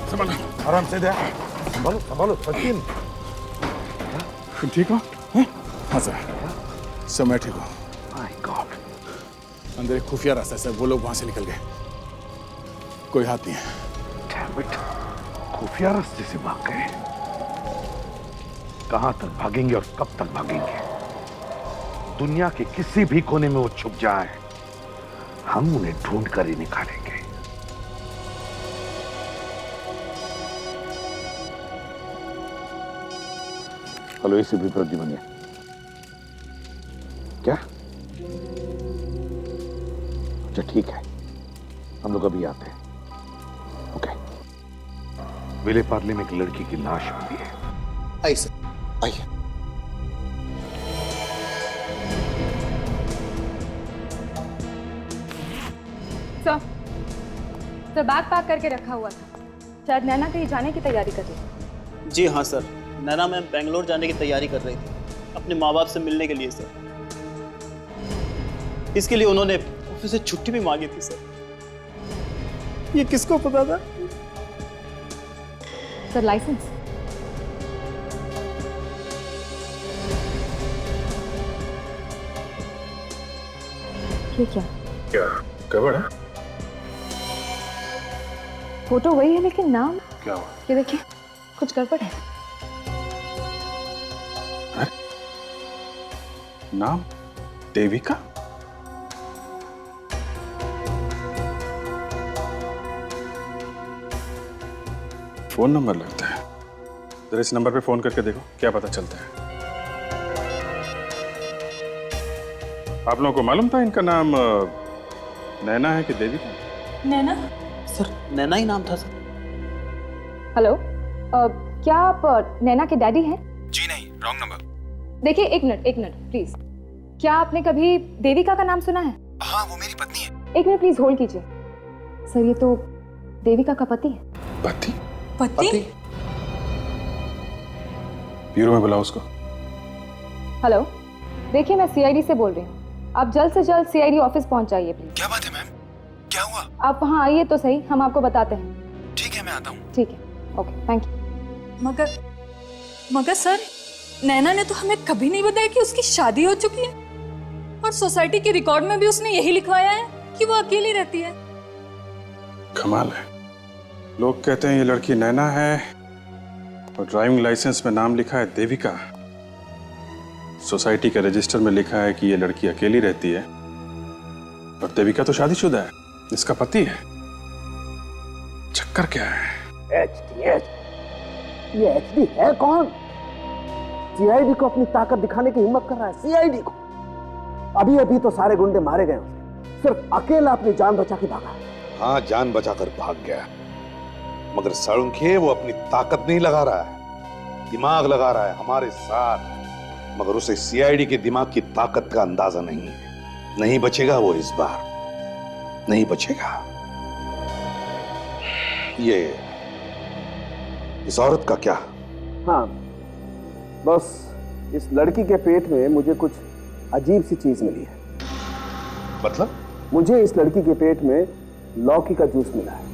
संभालो, आराम से दे। संभालो संभालो सचिन। तुम ठीक हो? हाँ सर, सब मैं ठीक हूँ। माय गॉड, अंदर एक खुफिया रास्ता है सर, वो लोग वहां से निकल गए, कोई हाथ नहीं है। डैम इट, खुफिया रास्ते से भाग गए। कहां तक भागेंगे और कब तक भागेंगे? दुनिया के किसी भी कोने में वो छुप जाए, हम उन्हें ढूंढ कर ही निकालेंगे। हेलो एसीपी प्रद्युमन, क्या? अच्छा ठीक है, हम लोग अभी आते हैं। ओके। विले पार्ले में एक लड़की की लाश मिली है। आइए सर, आइए। सर, बैग पैक करके रखा हुआ था, शायद नैना कहीं जाने की तैयारी कर रही थी। जी हाँ सर, नैना मैम बेंगलोर जाने की तैयारी कर रही थी, अपने माँ बाप से मिलने के लिए सर। इसके लिए उन्होंने ऑफिस से छुट्टी भी मांगी थी सर। ये किसको पता था? Sir licence. ये क्या? क्या गड़बड़ है? फोटो वही है लेकिन नाम क्या हुआ? ये देखिए, कुछ गड़बड़ है। नाम देविका? फोन नंबर लगता है, जरा इस नंबर पे फोन करके देखो, क्या पता चलता है। आप लोगों को मालूम था इनका नाम नैना है कि देविका? नैना? सर नैना ही नाम था सर। हेलो, क्या आप नैना के डैडी हैं? जी नहीं, रॉन्ग नंबर। देखिए एक मिनट प्लीज, क्या आपने कभी देविका का नाम सुना है? हाँ, वो मेरी पत्नी है। एक मिनट प्लीज होल्ड कीजिए। सर ये तो देविका का पति है। पति? पति? ब्यूरो में बुलाओ उसको। हेलो, देखिए मैं सीआईडी से बोल रही हूँ, आप जल्द से जल्द सीआईडी ऑफिस पहुंच जाइए प्लीज। क्या बात है मैम, क्या हुआ? आप वहाँ आइए तो सही, हम आपको बताते हैं। ठीक है, मैं आता हूँ। ठीक है, ओके, थैंक यू। मगर सर, नैना ने तो हमें कभी नहीं बताया कि उसकी शादी हो चुकी है, और सोसाइटी के रिकॉर्ड में भी उसने यही लिखवाया है कि वो अकेली रहती है। कमाल है, लोग कहते हैं ये लड़की नैना है और ड्राइविंग लाइसेंस में नाम लिखा है देविका। सोसाइटी के रजिस्टर में लिखा है कि ये लड़की अकेली रहती है, और देविका तो शादीशुदा है, इसका पति है। चक्कर क्या है? एचडीएच, ये एचडी है कौन? सीआईडी को अपनी ताकत दिखाने की हिम्मत कर रहा है। सीआईडी को अभी अभी तो सारे गुंडे मारे गए, सिर्फ अकेला अपनी जान बचा के भागा। हाँ, जान बचाकर भाग गया, मगर साळुंखे वो अपनी ताकत नहीं लगा रहा है, दिमाग लगा रहा है हमारे साथ। मगर उसे सीआईडी के दिमाग की ताकत का अंदाजा नहीं है। नहीं बचेगा वो इस बार, नहीं बचेगा। ये इस औरत का क्या? हाँ, बस इस लड़की के पेट में मुझे कुछ अजीब सी चीज मिली है। मतलब? मुझे इस लड़की के पेट में लौकी का जूस मिला है।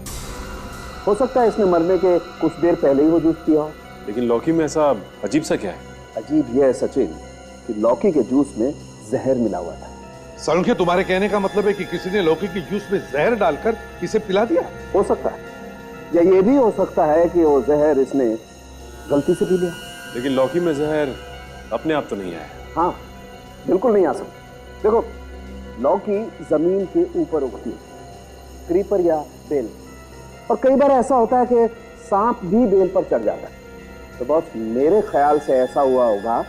हो सकता है इसने मरने के कुछ देर पहले ही वो जूस पिया हो। लेकिन लौकी में ऐसा अजीब सा क्या है? अजीब यह है सचिन कि लौकी के जूस में जहर मिला हुआ था। साळुंखे, तुम्हारे कहने का मतलब है कि किसी ने लौकी के जूस में जहर डालकर इसे पिला दिया? हो सकता है, या ये भी हो सकता है कि वो जहर इसने गलती से पी लिया। लेकिन लौकी में जहर अपने आप तो नहीं आया। हाँ, बिल्कुल नहीं आ सकता। देखो, लौकी जमीन के ऊपर उगती है, क्रीपर या बेल, और कई बार ऐसा होता है कि सांप भी बेल पर चढ़ जाता है। तो बस मेरे ख्याल से ऐसा हुआ होगा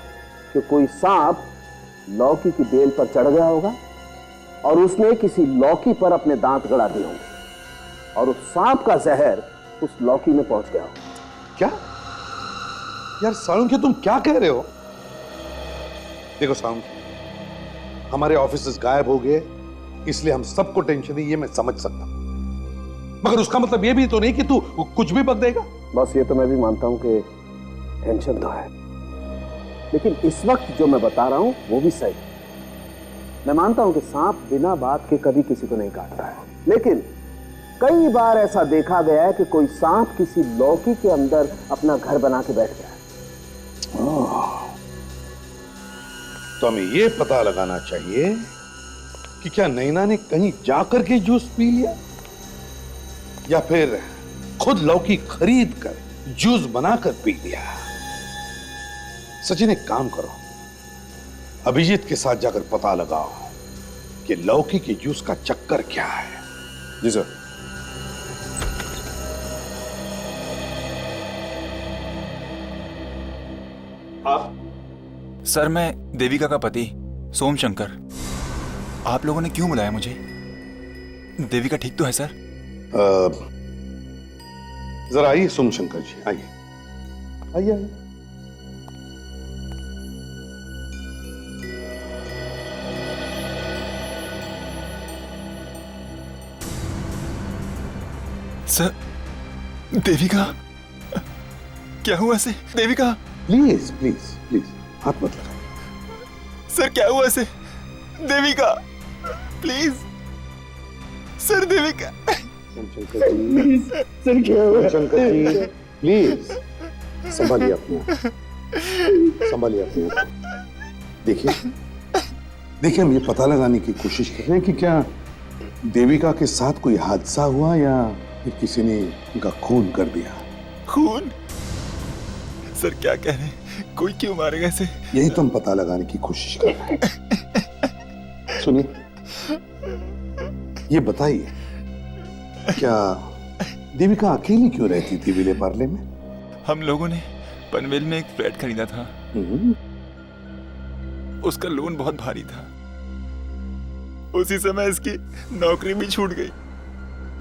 कि कोई सांप लौकी की बेल पर चढ़ गया होगा और उसने किसी लौकी पर अपने दांत गड़ा दिए होंगे, और उस सांप का जहर उस लौकी में पहुंच गया होगा। क्या यार साळुंखे, तुम क्या कह रहे हो? देखो साळुंखे, हमारे ऑफिसेस गायब हो गए, इसलिए हम सबको टेंशन है, ये मैं समझ सकता हूं, मगर उसका मतलब ये भी तो नहीं कि तू कुछ भी बक देगा। बस ये तो मैं भी मानता हूं कि टेंशन तो है, लेकिन इस वक्त जो मैं बता रहा हूं वो भी सही है। मैं मानता हूं कि सांप बिना बात के कभी किसी को नहीं काटता है, लेकिन कई बार ऐसा देखा गया है कि कोई सांप किसी लौकी के अंदर अपना घर बना के बैठ गया। तो हमें यह पता लगाना चाहिए कि क्या नैना ने कहीं जाकर के जूस पी लिया या फिर खुद लौकी खरीद कर जूस बनाकर पी लिया। सचिन, एक काम करो, अभिजीत के साथ जाकर पता लगाओ कि लौकी के जूस का चक्कर क्या है। जी सर। आप? सर, मैं देविका का पति सोम शंकर। आप लोगों ने क्यों बुलाया मुझे? देविका ठीक तो है सर? जरा आइए सोम शंकर जी, आइए आइए आइए। सर, देविका क्या हुआ से? देविका प्लीज प्लीज प्लीज हाथ मत लगाइए। सर, क्या हुआ से? Devika please sir, Devika. Shankar ji, sir क्या हुआ? शंकर जी प्लीज संभालिए अपने आप, संभालिए अपने आप। देखिए देखिए, हम ये पता लगाने की कोशिश कर रहे हैं कि क्या देविका के साथ कोई हादसा हुआ या फिर किसी ने उनका खून कर दिया। खून? सर क्या कह रहे हैं? कोई क्यों मारेगा इसे? यही तो हम पता लगाने की कोशिश कर रहे हैं। सुनिए, ये बताइए, क्या देविका अकेली क्यों रहती थी विले पार्ले में? हम लोगों ने पनवेल में एक फ्लैट खरीदा था। उसका लोन बहुत भारी था। उसी समय इसकी नौकरी भी छूट गई।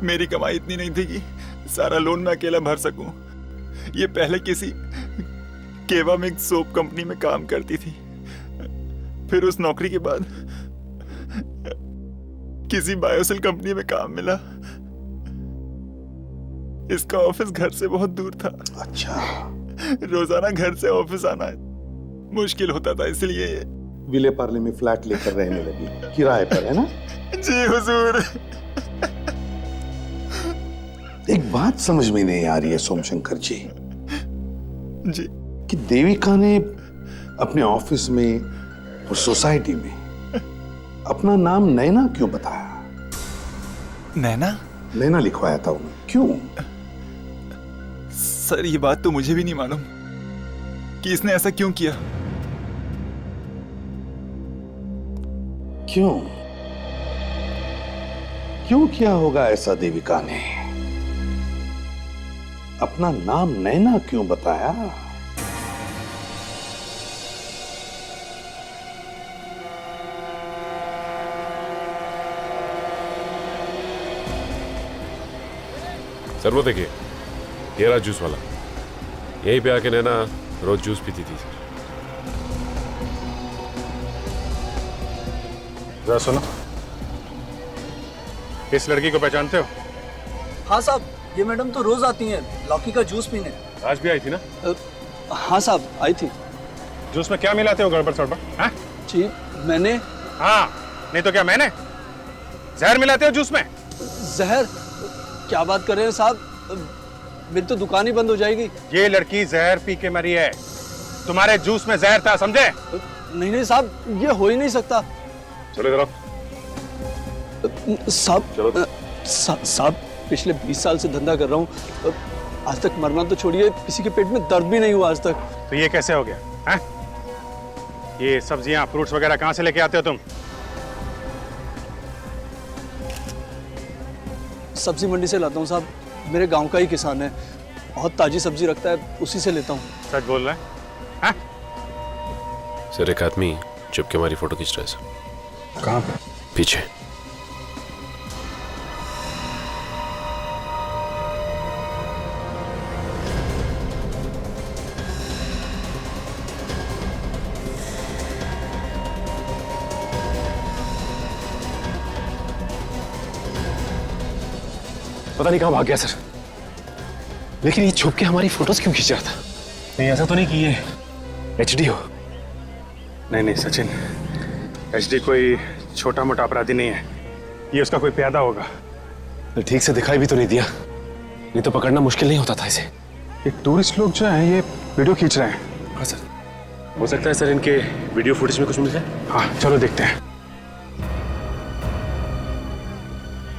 मेरी कमाई इतनी नहीं थी कि सारा लोन मैं अकेला भर सकूं। ये पहले किसी केवा मिक्स सोप कंपनी में काम करती थी। फिर उस नौकरी के बाद किसी बायोसेल कंपनी में काम मिला। इसका ऑफिस घर से बहुत दूर था। अच्छा। रोजाना घर से ऑफिस आना मुश्किल होता था, इसलिए विले पार्ले में फ्लैट लेकर रहने लगी, किराए पर, है ना? जी हुजूर। एक बात समझ में नहीं आ रही है सोमशंकर जी जी, कि देविका ने अपने ऑफिस में और सोसाइटी में अपना नाम नैना क्यों बताया? नैना? नैना लिखवाया था उन्हें, क्यों? सर, ये बात तो मुझे भी नहीं मालूम कि इसने ऐसा क्यों किया। क्यों क्यों किया होगा ऐसा देविका ने? अपना नाम नैना क्यों बताया? सर वो देखिए, ये रहा जूस वाला। यहीं पे आके नैना रोज जूस पीती थी सर। जरा सुनो, इस लड़की को पहचानते हो? हाँ साहब, ये मैडम तो रोज आती हैं लौकी का जूस पीने। आज भी आई थी ना? हाँ साहब, आई थी। जूस में क्या मिलाते हो गड़बड़ सड़बड़? हाँ जी, मैंने। हाँ, नहीं तो क्या मैंने? जहर मिलाते हो जूस में? जहर? क्या बात कर रहे हैं साहब, मेरी तो दुकान ही बंद हो जाएगी। ये लड़की जहर पी के मरी है, तुम्हारे जूस में जहर था, समझे? नहीं नहीं साहब, ये हो ही नहीं सकता। चलो जरा। साहब, साहब पिछले 20 साल से धंधा कर रहा हूँ, आज तक मरना तो छोड़िए, किसी के पेट में दर्द भी नहीं हुआ आज तक। तो ये कैसे हो गया? हाँ? ये सब्जियां फ्रूट्स वगैरह कहाँ से लेके आते हो तुम? सब्जी मंडी से लाता हूँ साहब, मेरे गांव का ही किसान है, बहुत ताजी सब्जी रखता है, उसी से लेता हूँ। सच बोल रहे हैं? हाँ? सर एक आदमी चुप के हमारी फोटो खींच रहा है सर। कहाँ पे? पीछे। पता नहीं कहाँ भाग गया सर, लेकिन ये छुप के हमारी फोटोज क्यों खींच रहा था? नहीं ऐसा तो नहीं कि ये एचडी हो? नहीं नहीं सचिन, एचडी कोई छोटा मोटा अपराधी नहीं है, ये उसका कोई प्यादा होगा। ठीक से दिखाई भी तो नहीं दिया, नहीं तो पकड़ना मुश्किल नहीं होता था इसे। ये टूरिस्ट लोग जो हैं ये वीडियो खींच रहे हैं। हाँ सर, हो सकता है सर इनके वीडियो फुटेज में कुछ मिल जाए। हाँ चलो देखते हैं।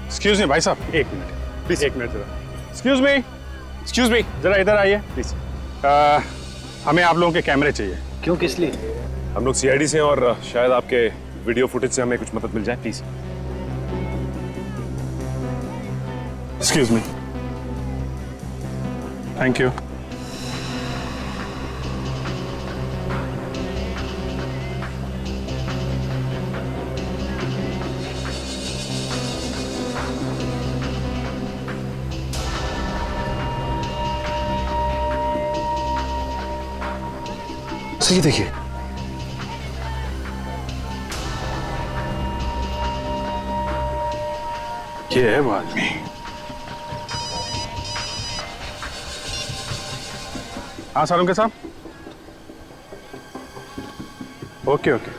एक्सक्यूज मी भाई साहब, एक मिनट प्लीज, एक मिनट जरा। एक्सक्यूज मी जरा इधर आइए प्लीज। हमें आप लोगों के कैमरे चाहिए। क्यों, किस लिए? हम लोग सीआईडी से हैं और शायद आपके वीडियो फुटेज से हमें कुछ मदद मिल जाए, please. Excuse me, thank you. ये देखिए, ये है वो आदमी। हाँ सालुंके साहब, ओके ओके,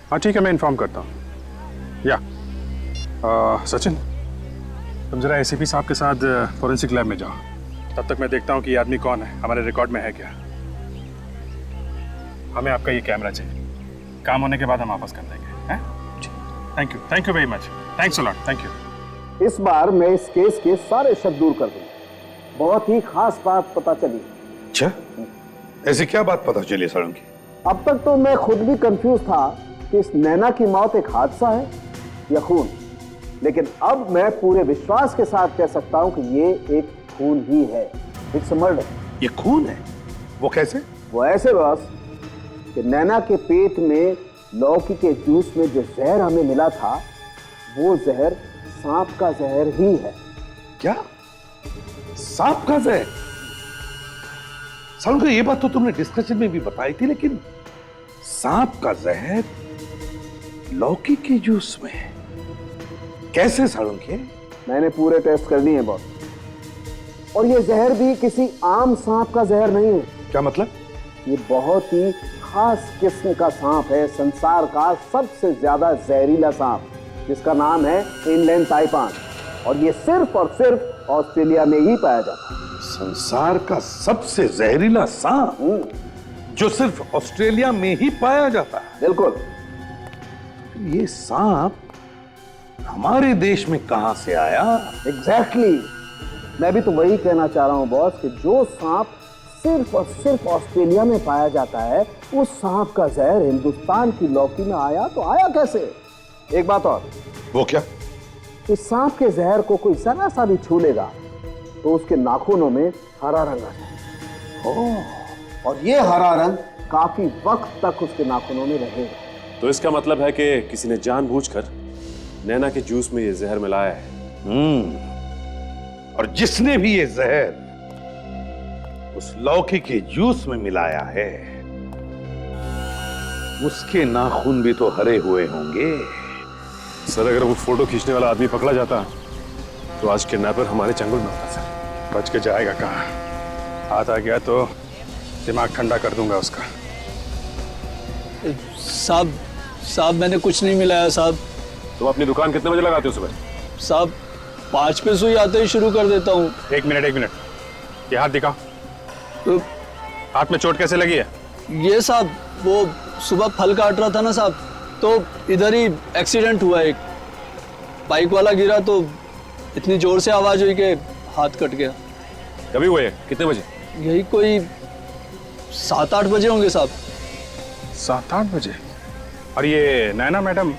हाँ ठीक है, मैं इन्फॉर्म करता हूँ। या सचिन, तुम जरा एसीपी साहब के साथ फॉरेंसिक लैब में जाओ। तब तक मैं देखता हूँ कि ये आदमी कौन है, हमारे रिकॉर्ड में है क्या। हमें आपका ये कैमरा चाहिए, काम होने के बाद हम वापस कर देंगे। Thank you very much, thanks a lot, thank you. इस बार मैं इस केस के सारे शक दूर कर दूंगा। बहुत ही खास बात पता चली। अच्छा, ऐसी क्या बात पता चली सालुंके? अब तक तो मैं खुद भी कंफ्यूज था कि इस नैना की मौत एक हादसा है या खून, लेकिन अब मैं पूरे विश्वास के साथ कह सकता हूं कि ये एक खून ही है। It's murder. ये खून है? वो कैसे? वो ऐसे बॉस कि नैना के पेट में लौकी के जूस में जो जहर हमें मिला था, वो जहर सांप का जहर ही है। क्या? सांप का जहर? सालुंके, ये बात तो तुमने डिस्कशन में भी बताई थी, लेकिन सांप का जहर लौकी के जूस में कैसे सालुंके? मैंने पूरे टेस्ट कर लिए हैं बॉस, और ये जहर भी किसी आम सांप का जहर नहीं है। क्या मतलब? ये बहुत ही खास किस्म का सांप है, संसार का सबसे ज्यादा जहरीला सांप, जिसका नाम है इनलैंड ताइपान, और ये सिर्फ और सिर्फ ऑस्ट्रेलिया में ही पाया जाता है। संसार का सबसे जहरीला सांप जो सिर्फ ऑस्ट्रेलिया में ही पाया जाता है? बिल्कुल। ये सांप हमारे देश में कहां से आया? एग्जैक्टली। मैं भी तो वही कहना चाह रहा हूं बॉस कि जो सांप सिर्फ और सिर्फ ऑस्ट्रेलिया में पाया जाता है, उस सांप का जहर हिंदुस्तान की लौकी में आया तो आया कैसे? एक बात और। वो क्या? इस सांप के जहर को कोई जरा सा भी छू लेगा तो उसके नाखूनों में हरा रंग आ जाए, और ये हरा रंग काफी वक्त तक उसके नाखूनों में रहेगा। तो इसका मतलब है कि किसी ने जानबूझकर नैना के जूस में ये जहर मिलाया है। और जिसने भी ये जहर उस लौकी के जूस में मिलाया है, उसके नाखून भी तो हरे हुए होंगे। सर, अगर वो फोटो खींचने वाला आदमी पकड़ा जाता तो आज किडनैपर हमारे चंगुल में होता। सर, बच के जाएगा कहाँ? हाथ आ गया तो दिमाग ठंडा कर दूंगा उसका। साहब मैंने कुछ नहीं मिलाया साहब। तुम अपनी दुकान कितने बजे लगाते हो सुबह? साहब 5 पे सुई आते ही शुरू कर देता हूँ। एक मिनट, ये हाथ दिखाओ। तो हाथ में चोट कैसे लगी है? ये साहब, वो सुबह फल काट रहा था ना साहब, तो इधर ही एक्सीडेंट हुआ। एक बाइक वाला गिरा तो इतनी जोर से आवाज हुई कि हाथ कट गया। कभी हुए? कितने बजे? यही कोई 7-8 बजे होंगे साहब। 7-8 बजे? और ये नैना मैडम,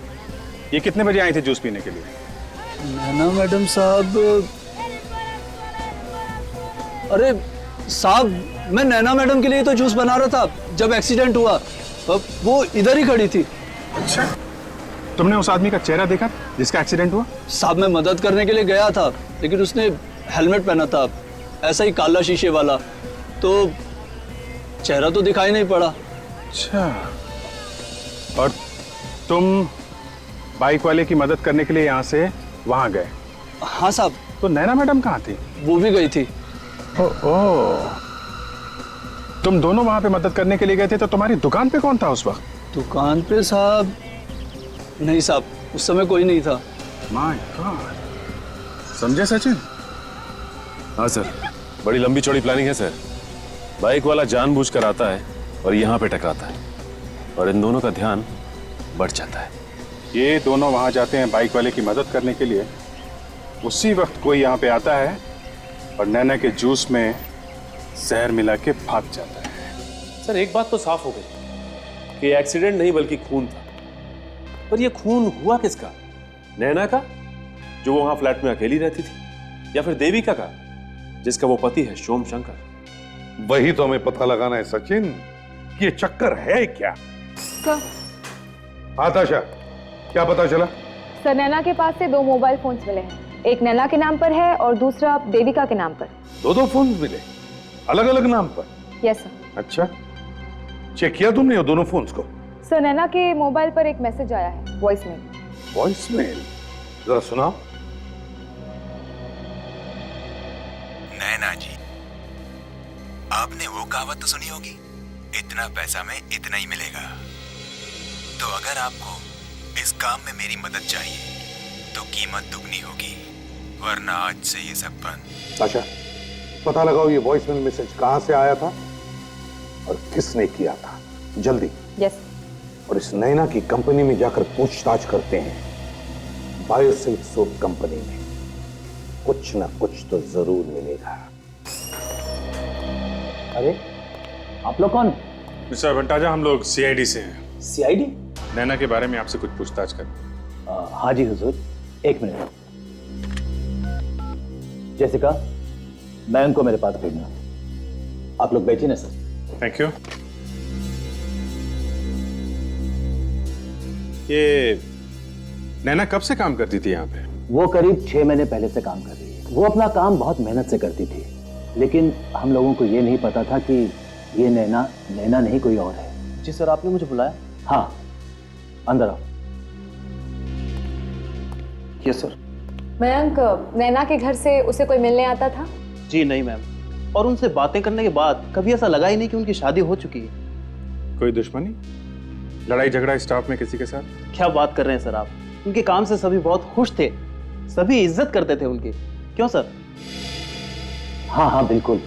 ये कितने बजे आई थी जूस पीने के लिए? नैना मैडम साहब, अरे साहब, मैं नैना मैडम के लिए तो जूस बना रहा था जब एक्सीडेंट हुआ। अब वो इधर ही खड़ी थी। अच्छा, तुमने उस आदमी का चेहरा देखा जिसका एक्सीडेंट हुआ? साहब, मैं मदद करने के लिए गया था, लेकिन उसने हेलमेट पहना था, ऐसा ही काला शीशे वाला, तो चेहरा तो दिखाई नहीं पड़ा। अच्छा, और तुम बाइक वाले की मदद करने के लिए यहाँ से वहाँ गए? हाँ साहब। तो नैना मैडम कहाँ थी? वो भी गई थी। ओह, तुम दोनों वहाँ पे मदद करने के लिए गए थे, तो तुम्हारी दुकान पे कौन था उस वक्त? दुकान पे साहब, नहीं साहब, उस समय कोई नहीं था। माय गॉड, समझे सचिन? हाँ सर, बड़ी लंबी चौड़ी प्लानिंग है सर। बाइक वाला जानबूझकर आता है और यहाँ पे टकराता है और इन दोनों का ध्यान बढ़ जाता है। ये दोनों वहां जाते हैं बाइक वाले की मदद करने के लिए। उसी वक्त कोई यहाँ पे आता है और नैना के जूस में जहर मिला के भाग जाता है। सर एक बात तो साफ हो गई कि एक्सीडेंट नहीं बल्कि खून था। पर यह खून हुआ किसका? नैना का, जो वहां फ्लैट में अकेली रहती थी, या फिर देविका का, जिसका वो पति है सोम शंकर? वही तो हमें पता लगाना है सचिन कि ये चक्कर है क्या। सर, आताशा, क्या पता चला? सर नैना के पास से 2 मोबाइल फोन्स मिले हैं। एक नैना के नाम पर है और दूसरा देविका के नाम पर। 2 फोन मिले, अलग अलग नाम पर? Yes sir. अच्छा, चेक किया तुमने वो दोनों फोन्स को? सर नैना के मोबाइल पर एक मैसेज आया है, वॉइस मेल। Voice mail? जरा सुनाओ। नैना जी, आपने वो कहावत तो सुनी होगी, इतना पैसा में इतना ही मिलेगा। तो अगर आपको इस काम में मेरी मदद चाहिए तो कीमत दुगनी होगी, वरना आज से ये सब बंद। अच्छा, पता लगाओ ये वॉइस मेल मैसेज कहां से आया था और किसने किया था, जल्दी। यस। और इस नैना की कंपनी में जाकर पूछताछ करते हैं। बायोसिल्क सोप कंपनी में कुछ ना कुछ तो जरूर मिलेगा। अरे आप लोग कौन? मिस्टर भंटाजा, हम लोग सीआईडी से हैं। सीआईडी? नैना के बारे में आपसे कुछ पूछताछ करते हैं। हाँ जी हुजूर, 1 मिनट। जैसिका, मैम को मेरे पास भेजना। आप लोग बैठिए ना सर। Thank you. ये नैना कब से काम करती थी यहाँ पे? वो करीब 6 महीने पहले से काम कर रही है। वो अपना काम बहुत मेहनत से करती थी, लेकिन हम लोगों को ये नहीं पता था कि ये नैना नहीं कोई और है। जी सर, आपने मुझे बुलाया? हाँ, अंदर आओ। Yes sir. मयंक, नैना के घर से उसे कोई मिलने आता था? जी नहीं मैम, और उनसे बातें करने के बाद कभी ऐसा लगा ही नहीं कि उनकी शादी हो चुकी है। कोई दुश्मनी, लड़ाई झगड़ा स्टाफ में किसी के साथ? क्या बात कर रहे हैं सर आप? उनके काम से सभी बहुत खुश थे, सभी इज्जत करते थे उनकी। क्यों सर? हाँ बिल्कुल।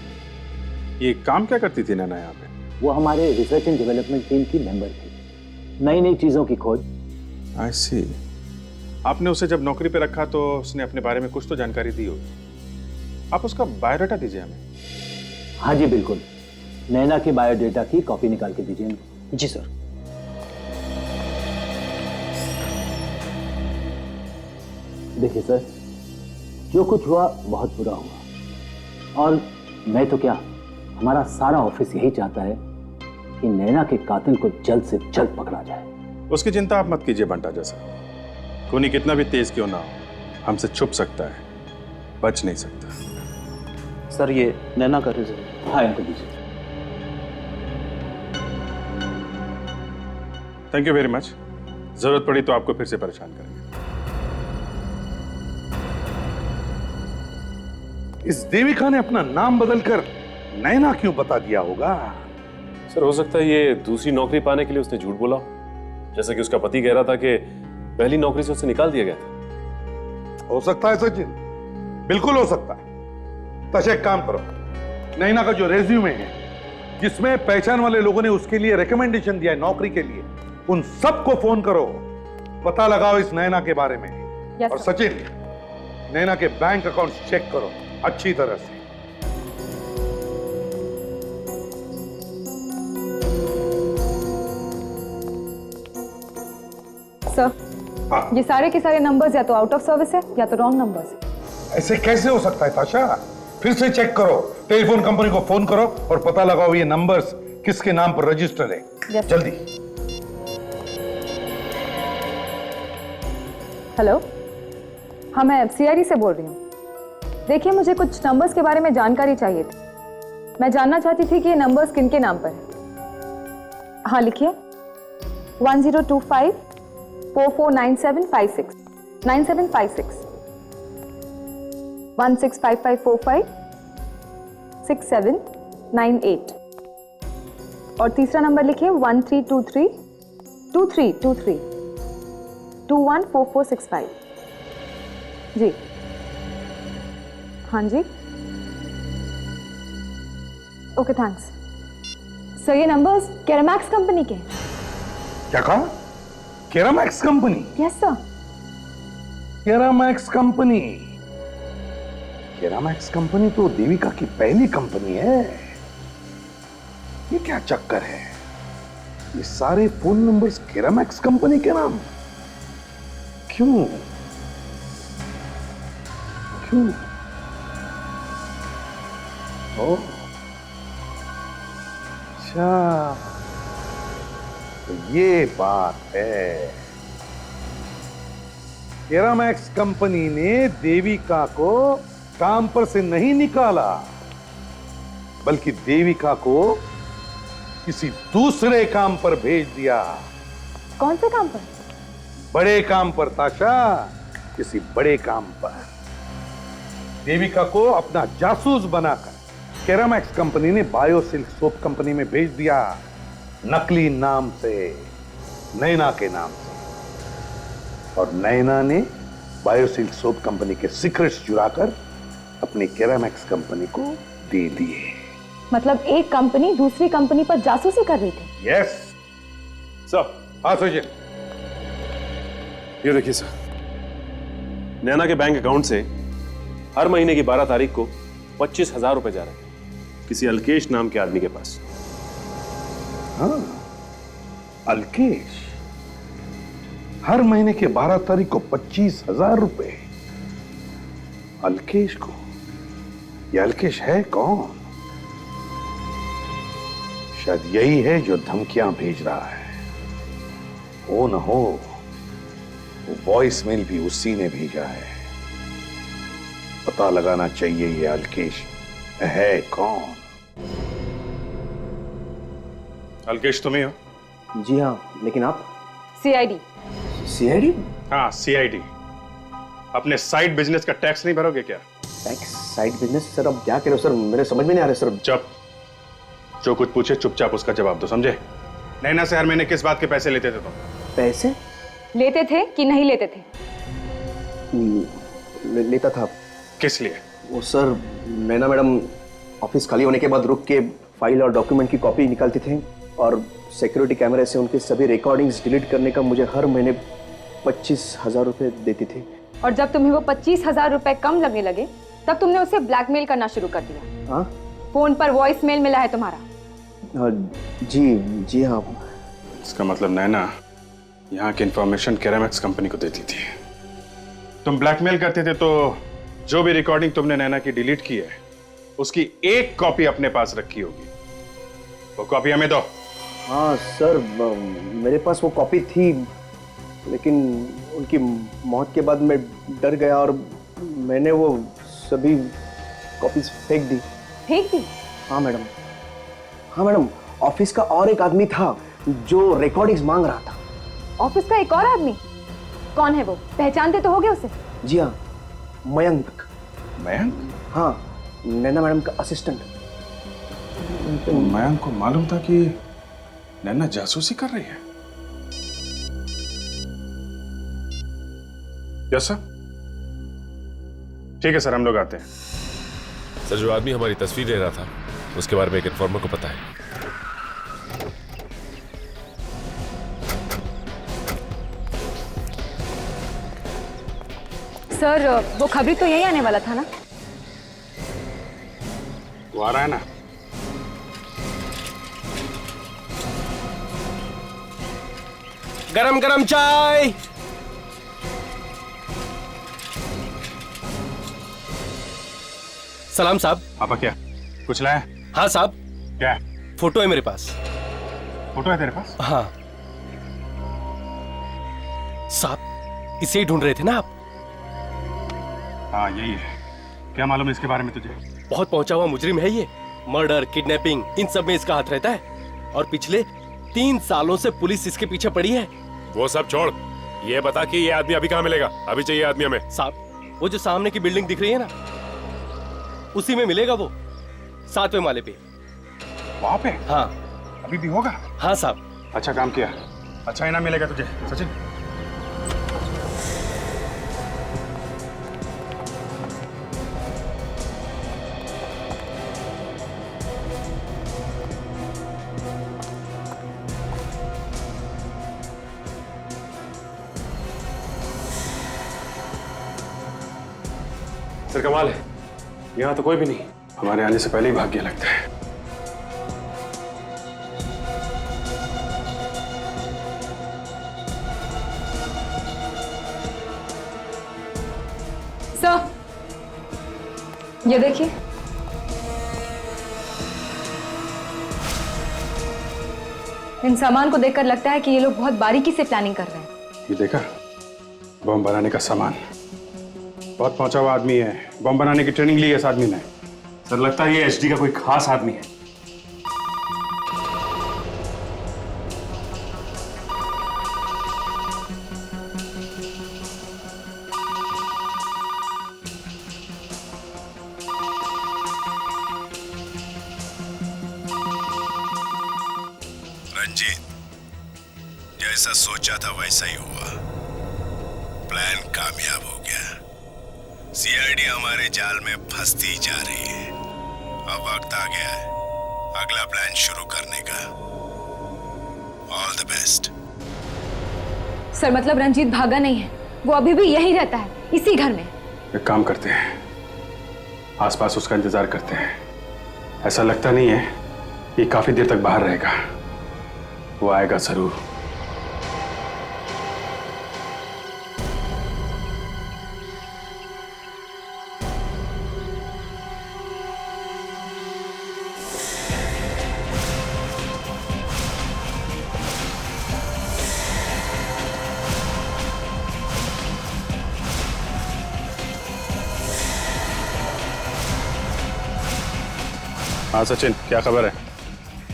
ये काम क्या करती थी नैना यहाँ पे? वो हमारे रिसर्च एंड डेवलपमेंट टीम की मेंबर थी। नई नई चीजों की खोज। आई सी। आपने उसे जब नौकरी पे रखा तो उसने अपने बारे में कुछ तो जानकारी दी होगी। आप उसका बायोडाटा दीजिए हमें। हाँ जी बिल्कुल, नैना के बायोडाटा की कॉपी निकाल के दीजिए। जी सर। देखिए सर, जो कुछ हुआ बहुत बुरा हुआ, और मैं तो क्या, हमारा सारा ऑफिस यही चाहता है कि नैना के कातिल को जल्द से जल्द पकड़ा जाए। उसकी चिंता आप मत कीजिए बंटा जैसा। खूनी कितना भी तेज क्यों ना हो, हमसे छुप सकता है, बच नहीं सकता। सर ये नैना का रिजल्ट। हाँ, इनको दीजिए। Thank you very much. जरूरत पड़ी तो आपको फिर से परेशान करेंगे। इस देविका ने अपना नाम बदलकर नैना क्यों बता दिया होगा? सर हो सकता है ये दूसरी नौकरी पाने के लिए उसने झूठ बोला हो। जैसा कि उसका पति कह रहा था कि पहली नौकरी से उसे निकाल दिया गया था। हो सकता है सचिन, बिल्कुल हो सकता है। तो एक काम करो, नैना का जो रेज्यूमे है जिसमें पहचान वाले लोगों ने उसके लिए रिकमेंडेशन दिया है नौकरी के लिए, उन सबको फोन करो, पता लगाओ इस नैना के बारे में। Yes, और sir. सचिन, नैना के बैंक अकाउंट चेक करो अच्छी तरह से। सर, ये सारे के सारे नंबर्स या तो आउट ऑफ सर्विस है या तो रॉन्ग नंबर्स है। ऐसे कैसे हो सकता है ताशा? फिर से चेक करो, टेलीफोन कंपनी को फोन करो और पता लगाओ ये नंबर्स किसके नाम पर रजिस्टर है। Yes, जल्दी। हेलो, हाँ मैं सीआईडी से बोल रही हूँ। देखिए, मुझे कुछ नंबर्स के बारे में जानकारी चाहिए थी। मैं जानना चाहती थी कि ये नंबर्स किनके नाम पर है। हाँ लिखिए, 1025 449756 9756 165545 6798 और तीसरा नंबर लिखिए 1323 2323 214465। जी हाँ जी। Okay thanks. सर ये नंबर्स केरामैक्स कंपनी के हैं। क्या कहा? Keramax company? Yes sir. Keramax company? Keramax company तो देविका की पहली कंपनी है। ये क्या चक्कर है? ये सारे फोन नंबर्स केरामैक्स कंपनी के नाम? क्यों क्यों? ओ अच्छा, तो ये बात है। केरामैक्स कंपनी ने देविका को काम पर से नहीं निकाला, बल्कि देविका को किसी दूसरे काम पर भेज दिया। कौन से काम पर? बड़े काम पर ताशा, किसी बड़े काम पर। देविका को अपना जासूस बनाकर केरामैक्स कंपनी ने बायोसिल्क सोप कंपनी में भेज दिया, नकली नाम से, नैना के नाम से। और नैना ने बायोसिल्क सोप कंपनी के सीक्रेट्स चुराकर अपनी केरामैक्स कंपनी को दे दिए। मतलब एक कंपनी दूसरी कंपनी पर जासूसी कर रही थी? Yes sir. हाँ सुजय। ये देखिए सर, नैना के बैंक अकाउंट से हर महीने की 12 तारीख को 25,000 रुपए जा रहे हैं किसी अल्केश नाम के आदमी के पास। हाँ, अल्केश। हर महीने के 12 तारीख को 25,000 रुपए अल्केश को। ये अल्केश है कौन? शायद यही है जो धमकियां भेज रहा है। हो न हो वो वॉइस मेल भी उसी ने भेजा है। पता लगाना चाहिए ये अल्केश है कौन। अल्केश तुम्ही हो? जी हाँ, लेकिन आप? सीआईडी। सीआईडी? हाँ सीआईडी। अपने साइड बिजनेस का टैक्स नहीं भरोगे क्या? Tax side business? सर अब क्या करें सर, मेरे समझ में नहीं आ रहा सर। चुप। जो कुछ पूछे चुपचाप उसका जवाब दो, समझे? नैना से हर महीने किस बात के पैसे लेते थे तुम? पैसे लेते थे कि नहीं लेते थे? लेता था। किस लिए? वो सर, नैना मैडम ऑफिस खाली होने के बाद रुक के फाइल और डॉक्यूमेंट की कॉपी निकालते थे और सिक्योरिटी कैमरे से उनके सभी रिकॉर्डिंग्स डिलीट करने का मुझे हर महीने 25,000 रुपए देती थी। और जब तुम्हें वो 25,000 रुपए कम लगने लगे तब तुमने उसे ब्लैकमेल करना शुरू कर दिया। हाँ? फोन पर वॉइस मेल मिला है तुम्हारा? जी हाँ। इसका मतलब नैना यहाँ की इंफॉर्मेशन केरामैक्स कंपनी को देती थी। तुम ब्लैकमेल करते थे तो जो भी रिकॉर्डिंग तुमने नैना की डिलीट की है उसकी एक कॉपी अपने पास रखी होगी। वो कॉपी हमें दो। हाँ सर, मेरे पास वो कॉपी थी, लेकिन उनकी मौत के बाद मैं डर गया और मैंने वो सभी कॉपीज फेंक दी। फेंक दी? हाँ मैडम। हाँ मैडम, ऑफिस का और एक आदमी था जो रिकॉर्डिंग्स मांग रहा था। ऑफिस का एक और आदमी? कौन है वो? पहचानते तो होगे उसे? जी हाँ, मयंक। मयंक? हाँ, नैना मैडम का असिस्टेंट। तो मयंक को मालूम था कि नैना जासूसी कर रही है? Yes sir. ठीक है सर, हम लोग आते हैं। सर, जो आदमी हमारी तस्वीर ले रहा था उसके बारे में एक इन्फॉर्मर को पता है। सर वो खबरी तो यही आने वाला था ना? वो आ रहा है ना? गरम गरम चाय। सलाम साहब। आपा क्या कुछ लाया? हाँ साहब। क्या? फोटो है मेरे पास। फोटो है तेरे पास? हाँ साहब, इसे ही ढूंढ रहे थे ना आप? हाँ यही है। क्या मालूम है इसके बारे में तुझे? बहुत पहुंचा हुआ मुजरिम है ये। मर्डर, किडनैपिंग, इन सब में इसका हाथ रहता है और पिछले 3 सालों से पुलिस इसके पीछे पड़ी है। वो सब छोड़, ये बता कि ये आदमी अभी कहाँ मिलेगा? अभी चाहिए आदमी हमें। साहब, वो जो सामने की बिल्डिंग दिख रही है ना, उसी में मिलेगा वो, 7वें माले पे। वहां पे? हाँ। अभी भी होगा? हाँ साहब। अच्छा काम किया, अच्छा इनाम मिलेगा तुझे सचिन। सर कमाल है, यहाँ तो कोई भी नहीं। हमारे आने से पहले ही भाग गया लगता है। सर, ये देखिए। इन सामान को देखकर लगता है कि ये लोग बहुत बारीकी से प्लानिंग कर रहे हैं। ये देखा, बम बनाने का सामान। बहुत पहुंचा हुआ आदमी है, बम बनाने की ट्रेनिंग ली है इस आदमी ने। सर लगता है ये एचडी का कोई खास आदमी है। रंजीत, जैसा सोचा था वैसा ही हुआ। प्लान कामयाब हो गया। सीआईडी हमारे जाल में फंसती जा रही है। अब वक्त आ गया है अगला प्लान शुरू करने का। All the best. सर मतलब रंजीत भागा नहीं है, वो अभी भी यहीं रहता है, इसी घर में। एक काम करते हैं, आसपास उसका इंतजार करते हैं। ऐसा लगता नहीं है कि काफी देर तक बाहर रहेगा। वो आएगा जरूर। हाँ सचिन, क्या खबर है?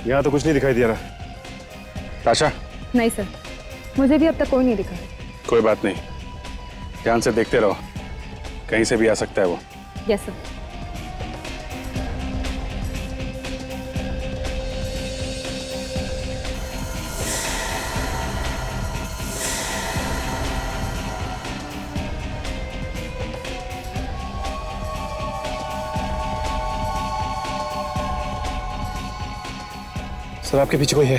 यहाँ तो कुछ नहीं दिखाई दे रहा। ताशा? नहीं सर, मुझे भी अब तक कोई नहीं दिखा। कोई बात नहीं, ध्यान से देखते रहो, कहीं से भी आ सकता है वो। Yes sir. सर आपके पीछे कोई है।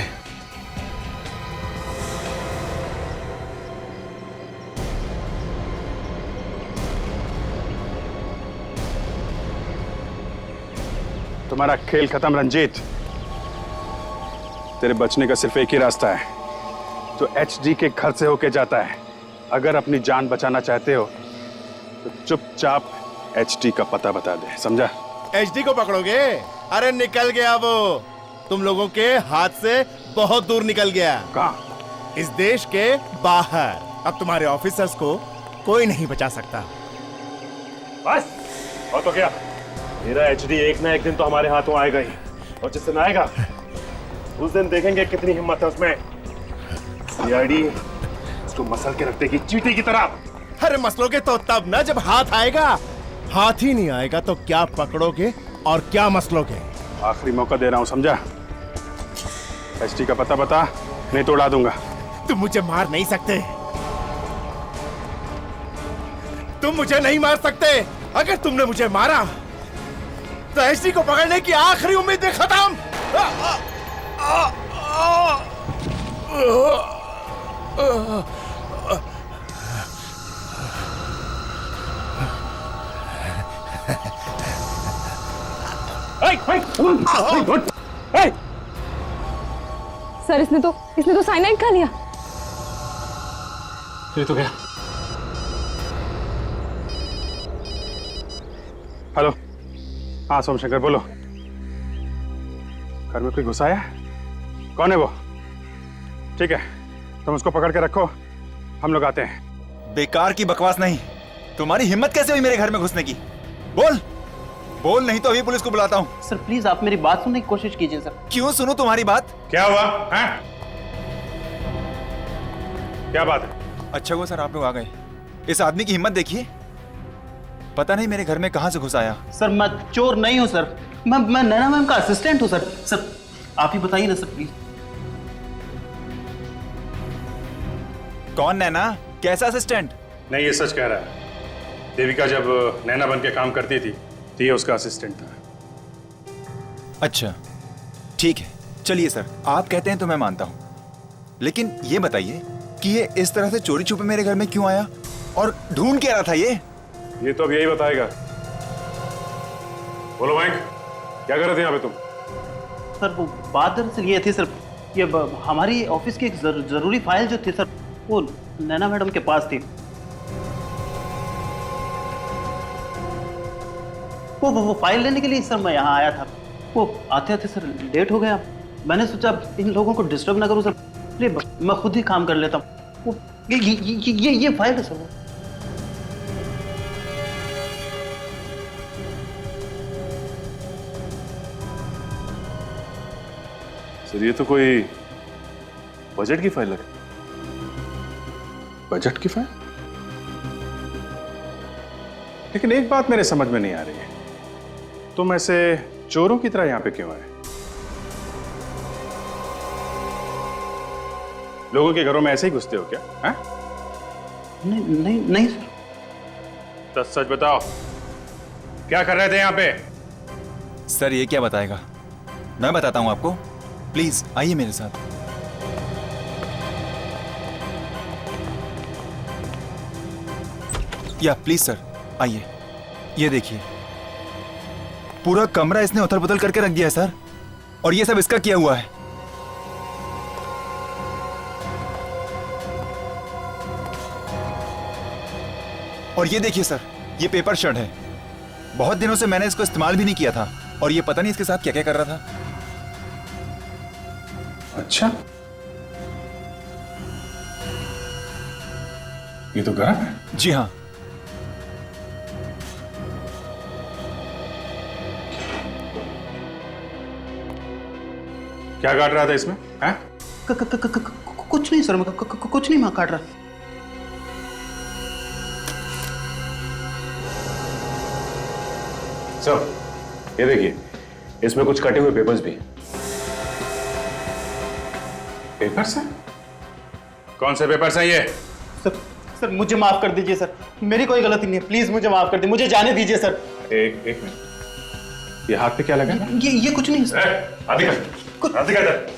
तुम्हारा खेल खत्म रंजीत। तेरे बचने का सिर्फ एक ही रास्ता है, जो एचडी के घर से होके जाता है। अगर अपनी जान बचाना चाहते हो तो चुपचाप एचडी का पता बता दे, समझा? एचडी को पकड़ोगे? अरे निकल गया वो, तुम लोगों के हाथ से बहुत दूर निकल गया। कहाँ? इस देश के बाहर। अब तुम्हारे ऑफिसर्स को कोई नहीं बचा सकता। बस और तो क्या, मेरा एचडी एक ना एक दिन तो हमारे हाथों आएगा ही। और जिस दिन आएगा उस दिन देखेंगे कितनी हिम्मत है उसमें। सीआईडी उसको मसल के रख देगी चींटी की तरह। अरे मसलोगे तो तब ना जब हाथ आएगा। हाथ ही नहीं आएगा तो क्या पकड़ोगे और क्या मसलोगे? आखिरी मौका दे रहा हूं, समझा? एचडी का पता बता, नहीं तो उड़ा दूंगा। तुम मुझे मार नहीं सकते। तुम मुझे नहीं मार सकते। अगर तुमने मुझे मारा तो एचडी को पकड़ने की आखिरी उम्मीद भी खत्म। सर इसने तो साइनाइड खा लिया। ये तो क्या? हेलो, हाँ सोमशंकर बोलो। घर में कोई घुसा है? कौन है वो? ठीक है, तुम उसको पकड़ के रखो, हम लोग आते हैं। बेकार की बकवास नहीं। तुम्हारी हिम्मत कैसे हुई मेरे घर में घुसने की? बोल बोल, नहीं तो अभी पुलिस को बुलाता हूँ। सर प्लीज आप मेरी बात सुनने की कोशिश कीजिए सर। क्यों सुनूं तुम्हारी बात? क्या हुआ है? क्या बात है? अच्छा हुआ सर आप लोग आ गए। इस आदमी की हिम्मत देखिए, पता नहीं मेरे घर में कहां से घुस आया। सर मैं चोर नहीं हूं सर, मैं नैना मैम का असिस्टेंट हूं सर। सर आप ही बताइए ना सर प्लीज। कौन नैना? कैसा असिस्टेंट? नहीं, ये सच कह रहा है। देविका जब नैना बन के काम करती थी तो ये उसका असिस्टेंट था। अच्छा ठीक है, चलिए सर, आप कहते हैं तो मैं मानता हूं। लेकिन ये बताइए कि ये इस तरह से चोरी छुपे मेरे घर में क्यों आया और ढूंढ के आ रहा था ये? ये तो अब यही बताएगा। बोलो बैंक, क्या कर रहे थे यहाँ पे तुम? सर वो बात दरअसल ये थी सर, ये हमारी ऑफिस की एक जरूरी फाइल जो थी सर, वो नैना मैडम के पास थी। वो फाइल लेने के लिए सर मैं यहाँ आया था। वो आते आते सर लेट हो गया। मैंने सोचा इन लोगों को डिस्टर्ब ना करूँ सर, इसलिए मैं खुद ही काम कर लेता हूँ। वो ये फाइल है सर। वो सर ये तो कोई बजट की फाइल लग। बजट की फाइल? लेकिन एक बात मेरे समझ में नहीं आ रही है, तुम ऐसे चोरों की तरह यहां पे क्यों आए? लोगों के घरों में ऐसे ही घुसते हो क्या? हैं? नहीं सर। तो सच बताओ, क्या कर रहे थे यहां पे? सर ये क्या बताएगा, मैं बताता हूं आपको। प्लीज आइए मेरे साथ। या प्लीज सर आइए। ये देखिए पूरा कमरा इसने उथल पुथल करके रख दिया है सर, और ये सब इसका किया हुआ है। और ये देखिए सर, ये पेपर शर्ट है। बहुत दिनों से मैंने इसको इस्तेमाल भी नहीं किया था, और ये पता नहीं इसके साथ क्या क्या कर रहा था। अच्छा, ये तो गर्म है। जी हाँ। क्या काट रहा था इसमें? हैं? कुछ नहीं सर, कुछ नहीं मैं काट रहा। सर ये देखिए, इसमें कुछ कटे हुए पेपर्स भी। पेपर्स हैं? कौन से पेपर्स हैं ये? सर मुझे माफ कर दीजिए सर, मेरी कोई गलती नहीं है, प्लीज मुझे माफ कर दीजिए, मुझे जाने दीजिए सर। एक मिनट, ये हाथ पे क्या लगा? ये कुछ नहीं सर। हाथ दिखा इधर।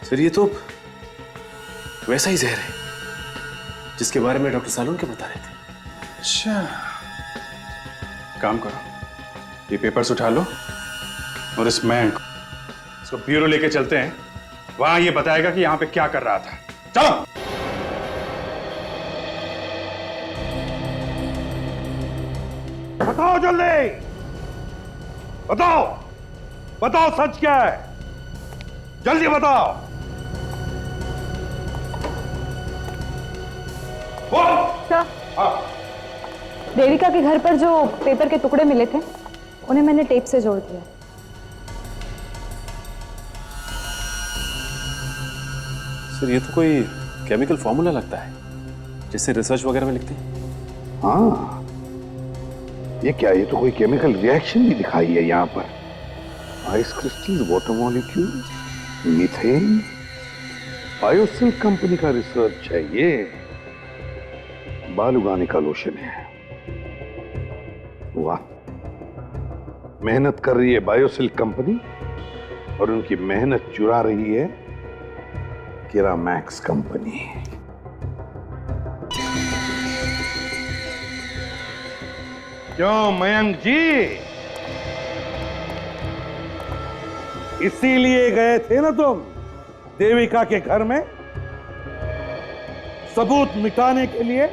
सर ये तो वैसा ही जहर है जिसके बारे में डॉक्टर सालून के बता रहे थे। अच्छा, काम करो, ये पेपर्स उठा लो और इस मैन को, इसको ब्यूरो लेके चलते हैं, वहां ये बताएगा कि यहां पे क्या कर रहा था। चलो। बताओ जल्दी, बताओ सच क्या है, जल्दी बताओ। देविका के घर पर जो पेपर के टुकड़े मिले थे, उन्हें मैंने टेप से जोड़ दिया। सर ये तो कोई केमिकल फॉर्मूला लगता है जिससे रिसर्च वगैरह में लिखते हैं। हाँ, ये क्या, ये तो कोई केमिकल रिएक्शन भी दिखाई है यहाँ पर। Ice crystal, water molecule, methane, Biosilk company का रिसर्च है ये। बाल उगाने का लोशन है। वाह, मेहनत कर रही है बायोसिल्क कंपनी और उनकी मेहनत चुरा रही है किरामैक्स कंपनी। क्यों मयंक जी, इसीलिए गए थे ना तुम देविका के घर में, सबूत मिटाने के लिए?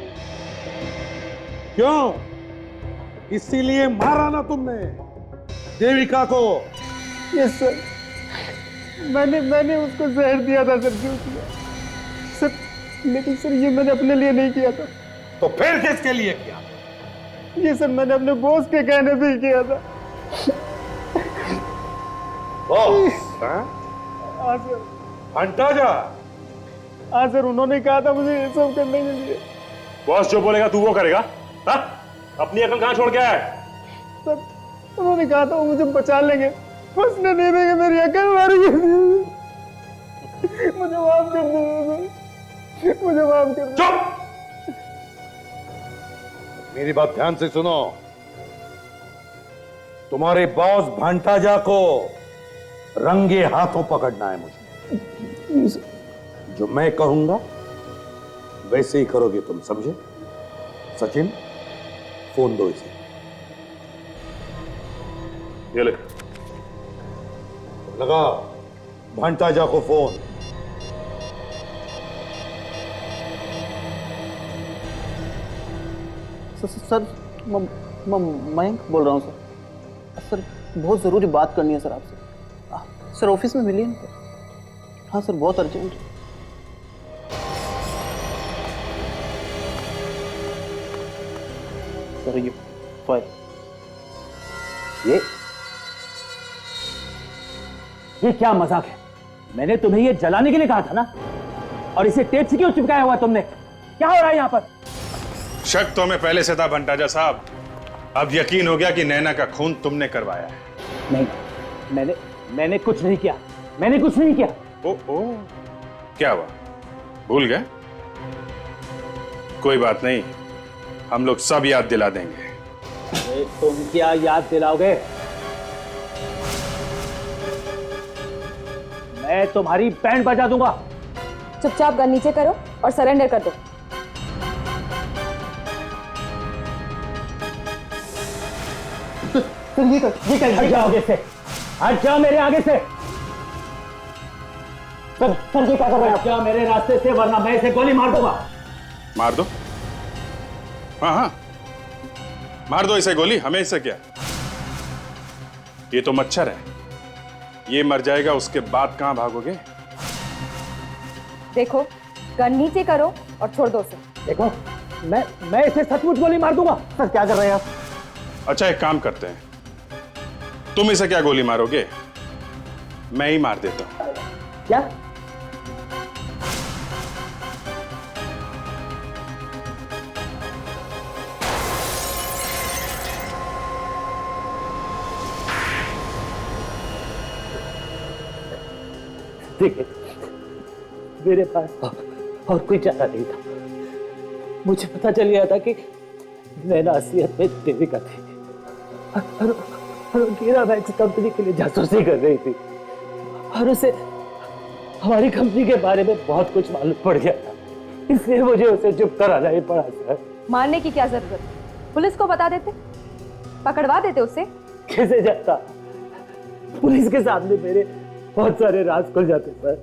क्यों, इसीलिए मारा ना तुमने देविका को? यस सर, मैंने उसको जहर दिया था सर, क्यों किया सर? लेकिन सर ये मैंने अपने लिए नहीं किया था। तो फिर किसके लिए किया? ये सर मैंने अपने बॉस के कहने पे ही किया था। बॉस? हाँ सर। हंटा जा। हाँ सर, उन्होंने कहा था मुझे ये सब करने के लिए। बॉस जो बोलेगा तू वो करेगा? हाँ? अपनी अकल कहाँ छोड़ के आया है? सर उन्होंने कहा था वो मुझे बचा लेंगे, फंसने नहीं देंगे, मेरी अकल मारी। मुझे माफ कर दीजिए, मुझे माफ कर दीजिए। चुप! मेरी बात ध्यान से सुनो। तुम्हारे बॉस भंटाजा को रंगे हाथों पकड़ना है मुझे। जो मैं कहूंगा वैसे ही करोगे तुम, समझे? सचिन, फोन दो इसे। ये ले। लगा भंटाजा को फोन। सर मयंक बोल रहा हूँ सर। सर बहुत ज़रूरी बात करनी है सर आपसे। सर ऑफिस में मिलिए ना। हाँ सर बहुत अर्जेंट। सर ये फाइल। ये क्या मजाक है? मैंने तुम्हें ये जलाने के लिए कहा था ना, और इसे टेप से क्यों चिपकाया हुआ तुमने? क्या हो रहा है यहाँ पर? शक तो हमें पहले से था भंटाजा साहब, अब यकीन हो गया कि नैना का खून तुमने करवाया है। नहीं, मैंने कुछ नहीं किया। मैंने कुछ नहीं किया। ओ, क्या हुआ? भूल गए? कोई बात नहीं, हम लोग सब याद दिला देंगे। अरे तुम क्या याद दिलाओगे? मैं तुम्हारी बैंड बजा दूंगा। चुपचाप गन नीचे करो और सरेंडर कर दो। तुम ये कर हट जाओ आगे से। हट जाओ मेरे आगे से। सर ये क्या कर रहे हैं? हट जाओ मेरे रास्ते से, वरना मैं इसे गोली मार दूंगा। मार दो। हाँ, मार दो इसे गोली, हमें इससे क्या? ये तो मच्छर है, ये मर जाएगा, उसके बाद कहां भागोगे? देखो, गन नीचे करो और छोड़ दो उसे। देखो, मैं इसे सचमुच गोली मार दूंगा। सर क्या कर रहे हैं आप? अच्छा एक काम करते हैं, तुम इसे क्या गोली मारोगे? मैं ही मार देता हूं। क्या? देखिए, मेरे पास और कोई चारा नहीं था। मुझे पता चल गया था कि नैना असलियत में देविका थी और कीरा वैक्स कंपनी के लिए जासूसी कर रही थी, और उसे हमारी कंपनी के बारे में बहुत कुछ मालूम पड़ गया था, इसलिए मुझे उसे चुप कराना ही पड़ा सर। मारने की क्या जरूरत? पुलिस को बता देते, पकड़वा देते उसे। कैसे जाता? पुलिस के सामने मेरे बहुत सारे राज खुल जाते सर।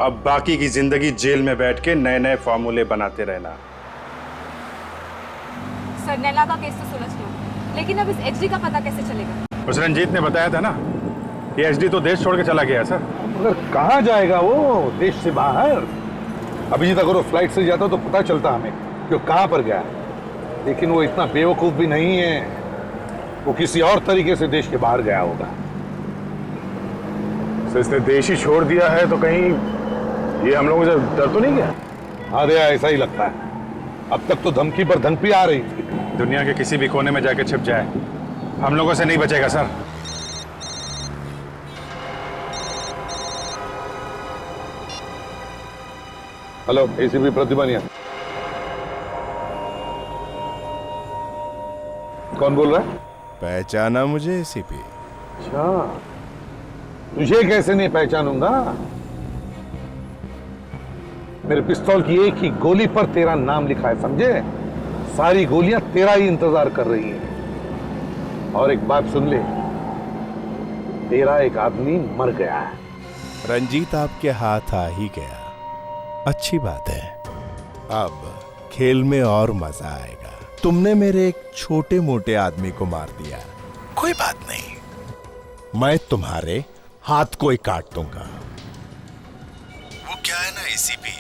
अब बाकी की जिंदगी जेल में बैठ के नए नए फॉर्मूले बनाते रहना। सर नैना का केस तो सुलझ गया, लेकिन अब इस एचडी का पता कैसे चलेगा? उस रंजीत ने बताया था ना कि एचडी तो देश छोड़ के चला गया सर। मगर कहाँ जाएगा वो देश से बाहर? अभी तक अगर वो फ्लाइट से जाता तो पता चलता हमें कि वो कहाँ पर गया, लेकिन वो इतना बेवकूफ भी नहीं है, वो किसी और तरीके से देश के बाहर गया होगा। इसने देश ही छोड़ दिया है तो कहीं ये हम लोगों से डर तो नहीं गया? अरे ऐसा ही लगता है, अब तक तो धमकी पर धमकी आ रही थी। दुनिया के किसी भी कोने में जाके छिप जाए, हम लोगों से नहीं बचेगा सर। Hello, ACP प्रतिबनिया। कौन बोल रहा है? पहचाना मुझे एसीपी? अच्छा, तुझे कैसे नहीं पहचानूंगा? मेरे पिस्तौल की एक ही गोली पर तेरा नाम लिखा है, समझे? सारी गोलियां तेरा ही इंतजार कर रही हैं। और एक बात सुन ले, तेरा एक आदमी मर गया है। रंजीत आपके हाथ आ ही गया, अच्छी बात है। अब खेल में और मजा आएगा। तुमने मेरे एक छोटे मोटे आदमी को मार दिया, कोई बात नहीं, मैं तुम्हारे हाथ को ही काट दूंगा। वो क्या है ना एसीपी,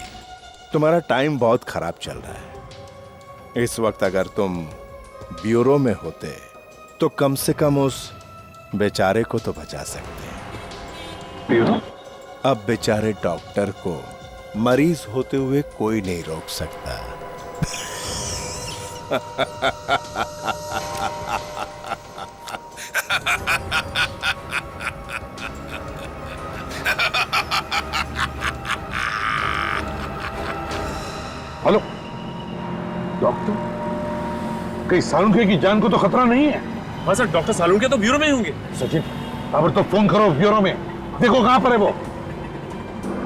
तुम्हारा टाइम बहुत खराब चल रहा है। इस वक्त अगर तुम ब्यूरो में होते तो कम से कम उस बेचारे को तो बचा सकते। ब्यूरो? अब बेचारे डॉक्टर को मरीज होते हुए कोई नहीं रोक सकता। हेलो डॉक्टर, कहीं सालुंखे की जान को तो खतरा नहीं है? हाँ सर, डॉक्टर सालुंखे तो ब्यूरो में ही होंगे। सचिन अब तो फोन करो ब्यूरो में, देखो कहां पर है वो।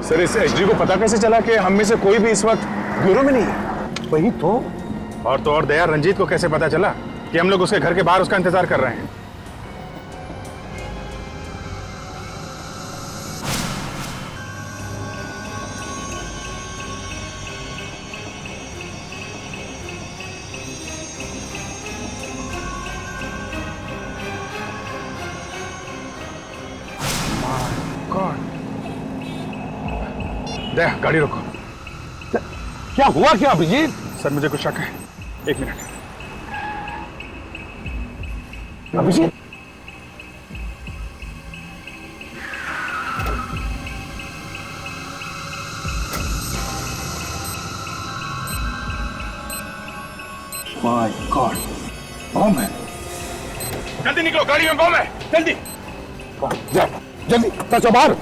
सर इस एचडी को पता कैसे चला कि हम में से कोई भी इस वक्त ब्यूरो में नहीं है? वही तो और दया, रंजीत को कैसे पता चला कि हम लोग उसके घर के बाहर उसका इंतजार कर रहे हैं? दया, गाड़ी रोको। क्या हुआ क्या अभिजीत? सर मुझे कुछ शक है, एक मिनट। अभिजीत माय गॉड, बम है। जल्दी निकलो, गाड़ी में बम है, जल्दी जल्दी चलो बाहर।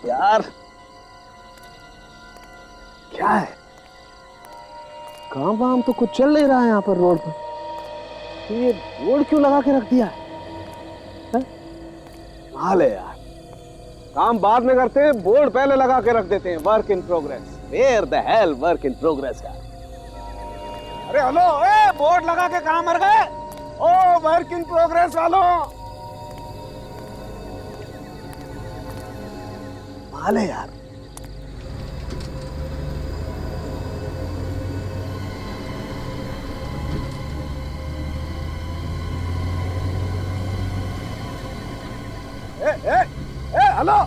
यार क्या है, काम वाम तो कुछ चल नहीं रहा है यहाँ पर रोड पर, तो ये बोर्ड क्यों लगा के रख दिया है? हाल है यार, काम बाद में करते हैं, बोर्ड पहले लगा के रख देते हैं, work in progress. Where the hell work in progress यार। अरे हेलो, ए बोर्ड लगा के कहां मर गए? ओ वर्क इन प्रोग्रेस वालों, हाल है यार। हेलो,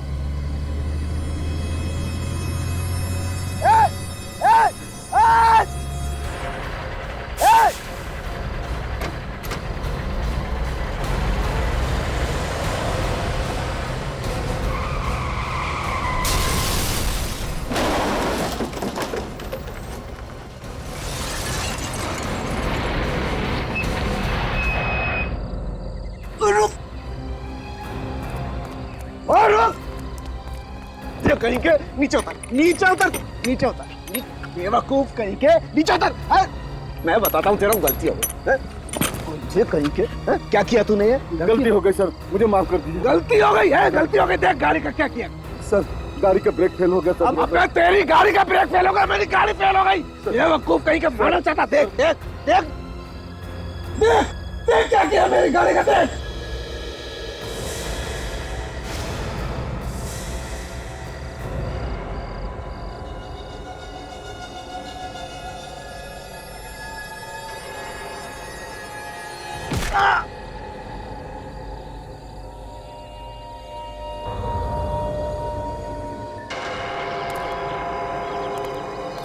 कहीं के नीचे उतर, नीचे उतर, नीचे उतर, बेवकूफ कहीं के नीचे उतर। मैं बताता हूँ तेरा गलती हो गई, मुझे कहीं के क्या किया तूने? ये गलती हो गई सर, मुझे माफ कर दीजिए। गलती हो गई है, गलती हो गई। देख गाड़ी का क्या किया सर, गाड़ी का ब्रेक फेल हो गया सर। अब तेरी गाड़ी का ब्रेक फेल हो गया, मेरी गाड़ी फेल हो गई। बेवकूफ कहीं का मारना चाहता। देख देख देख देख देख क्या किया मेरी गाड़ी का, देख।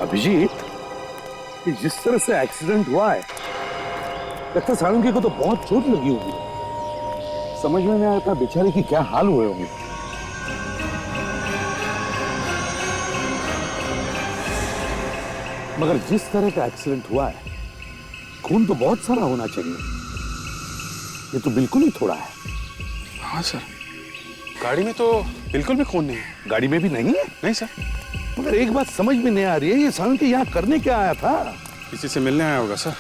अभिजीत, जिस तरह से एक्सीडेंट हुआ है, लगता सालुंखे को तो बहुत चोट लगी होगी। समझ में नहीं आता बेचारे की क्या हाल हुए होंगे। मगर जिस तरह का एक्सीडेंट हुआ है, खून तो बहुत सारा होना चाहिए, ये तो बिल्कुल ही थोड़ा है। हाँ सर, गाड़ी में तो बिल्कुल भी खून नहीं है। गाड़ी में भी नहीं है? नहीं सर। मगर एक बात समझ में नहीं आ रही है, ये सालुंखे यहाँ करने क्या आया था? किसी से मिलने आया होगा सर।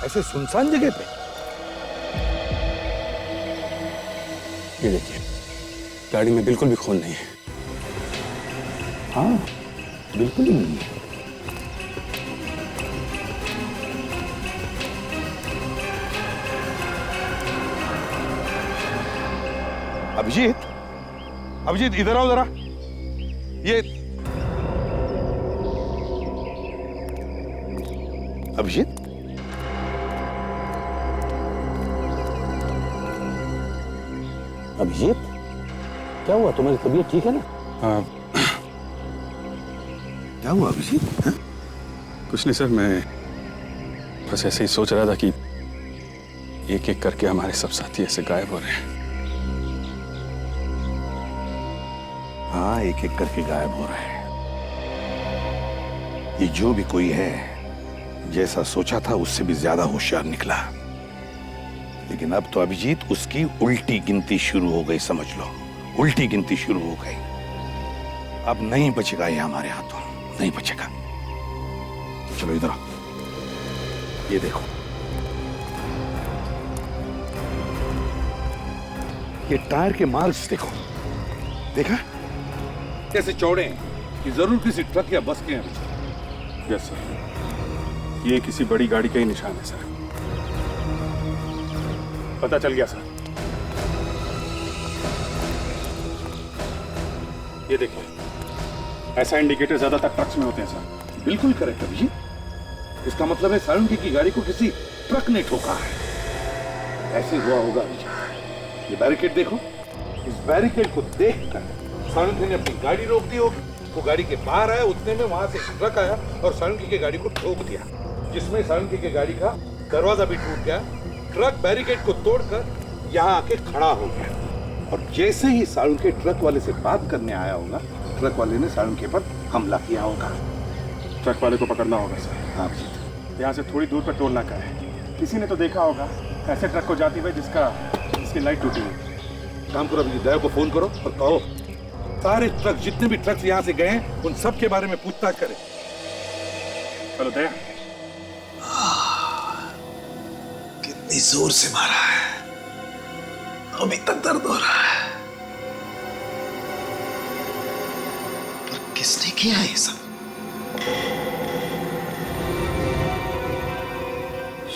ऐसे सुनसान जगह पे? ये देखिए, गाड़ी में बिल्कुल भी खून नहीं है। हाँ, बिल्कुल ही नहीं है। अभिजीत, अभिजीत इधर आओ जरा। ये अभिजीत, अभिजीत क्या हुआ? तुम्हारी तबीयत ठीक है ना? क्या हुआ अभिजीत? कुछ नहीं सर, मैं बस ऐसे ही सोच रहा था कि एक एक करके हमारे सब साथी ऐसे गायब हो रहे हैं। हाँ, एक एक करके गायब हो रहे हैं। ये जो भी कोई है, जैसा सोचा था उससे भी ज्यादा होशियार निकला। लेकिन अब तो अभिजीत उसकी उल्टी गिनती शुरू हो गई, समझ लो, उल्टी गिनती शुरू हो गई। अब नहीं बचेगा ये हमारे हाथों, नहीं बचेगा। चलो इधर आओ, ये देखो, ये टायर के मार्क्स देखो, देखा कैसे चौड़े हैं, कि जरूर किसी ट्रक या बस के हैं। यस सर, ये किसी बड़ी गाड़ी का ही निशान है सर। पता चल गया सर। ये देखिए, ऐसा इंडिकेटर ज्यादातर ट्रक्स में होते हैं सर। बिल्कुल करेक्ट अभिजीत, इसका मतलब है साळुंखे की गाड़ी को किसी ट्रक ने ठोका है। ऐसे हुआ होगा अभिजीत। ये बैरिकेड देखो, इस बैरिकेड को देखकर साळुंखे ने अपनी गाड़ी रोक दी होगी। वो गाड़ी के बाहर आया, उतने में वहां से ट्रक आया और साळुंखे की गाड़ी को ठोक दिया, जिसमें साळुंखे की गाड़ी का दरवाजा भी टूट गया। ट्रक बैरिकेड को तोड़कर यहाँ आके खड़ा हो गया और जैसे ही साळुंखे ट्रक वाले से बात करने आया होगा, ट्रक वाले ने साळुंखे पर हमला किया होगा। ट्रक वाले को पकड़ना होगा सर। हाँ, यहाँ से थोड़ी दूर पर टोल नाका है। किसी ने तो देखा होगा ऐसे ट्रक को जाते हुए जिसकी लाइट टूटी हुई। काम करो अभिजीत, दया को फोन करो और कहो सारे ट्रक, जितने भी ट्रक्स यहाँ से गए हैं, उन सब के बारे में पूछताछ करें। चलो दया। कितनी जोर से मारा है, अभी तक दर्द हो रहा है। पर किसने किया ये सब?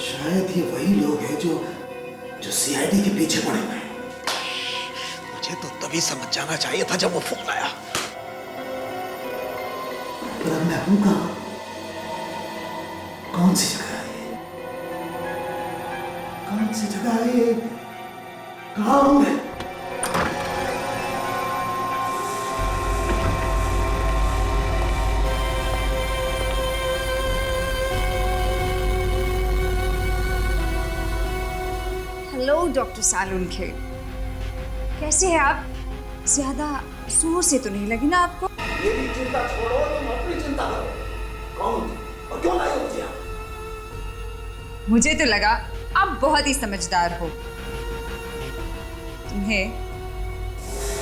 शायद ये वही लोग हैं जो सीआईडी के पीछे पड़े हुए हैं। मुझे तो तभी समझ जाना चाहिए था जब वो फोन आया। पर अब मैं हूं कहां? कौन सी जगह है? कौन सी जगह है ये? कहां हूं मैं? हेलो डॉक्टर साळुंखे, कैसे हैं आप? ज्यादा जोर से तो नहीं लगी ना आपको? मेरी चिंता छोड़ो, तुम अपनी चिंता करो। कौन और क्यों लाए हो मुझे? मुझे तो लगा आप बहुत ही समझदार हो। तुम्हें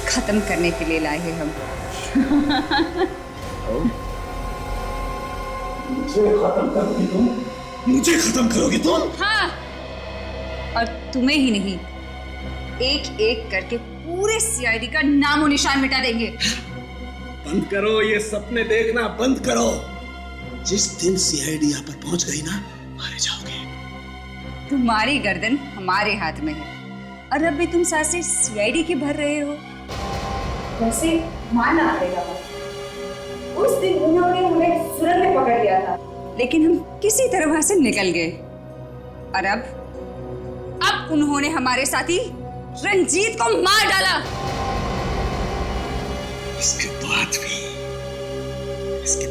खत्म करने के लिए लाए हैं हम। मुझे खत्म करोगी तुम? मुझे खत्म करोगी तुम? हाँ, और तुम्हें ही नहीं, एक एक करके पूरे सीआईडी का नामो निशान मिटा देंगे। बंद करो ये सपने देखना, बंद करो। जिस दिन सीआईडी यहाँ पर पहुंच गई ना, मारे जाओगे। तुम्हारी गर्दन हमारे हाथ में है और अब भी तुम सांसें सीआईडी की भर रहे हो। वैसे मानना पड़ेगा, उस दिन उन्होंने हमें सुरंग में पकड़ लिया था, लेकिन हम किसी तरह वहां से निकल गए। और अब उन्होंने हमारे साथी रंजीत को मार डाला। इसके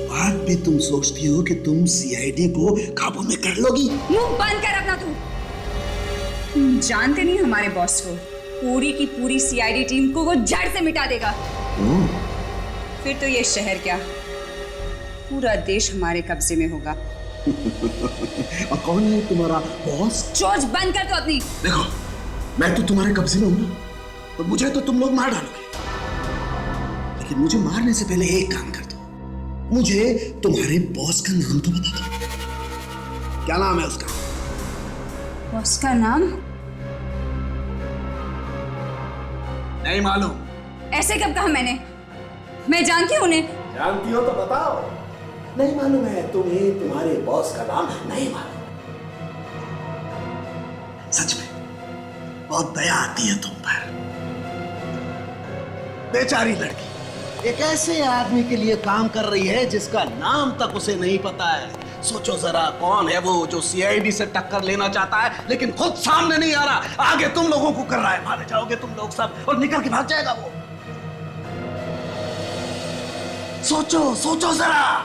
बाद भी तुम सोचती हो कि तुम सीआईडी को काबू में कर लोगी? मुंह बंद कर अपना। तुम जानते नहीं हमारे बॉस को, पूरी की पूरी सीआईडी टीम को वो जड़ से मिटा देगा। फिर तो ये शहर क्या, पूरा देश हमारे कब्जे में होगा। और कौन है तुम्हारा बॉस? चोच बंद कर दो अपनी। देखो, मैं तो तुम्हारे कब्जे में हूं ना, तो मुझे तो तुम लोग मार डालोगे। लेकिन मुझे मारने से पहले एक काम कर दो, मुझे तुम्हारे बॉस का नाम तो बता दो। क्या नाम है उसका? बॉस का नाम? नहीं मालूम। ऐसे कब कहा मैंने? मैं जानती हूँ उन्हें। जानती हो तो बताओ। नहीं मालूम है तुम्हें तुम्हारे बॉस का नाम नहीं मालूम? सच में बहुत दया आती है तुम पर। बेचारी लड़की एक ऐसे आदमी के लिए काम कर रही है जिसका नाम तक उसे नहीं पता है। सोचो जरा, कौन है वो जो सीआईडी से टक्कर लेना चाहता है लेकिन खुद सामने नहीं आ रहा, आगे तुम लोगों को कर रहा है। मारे जाओगे तुम लोग सब और निकल के भाग जाएगा वो। सोचो सोचो जरा।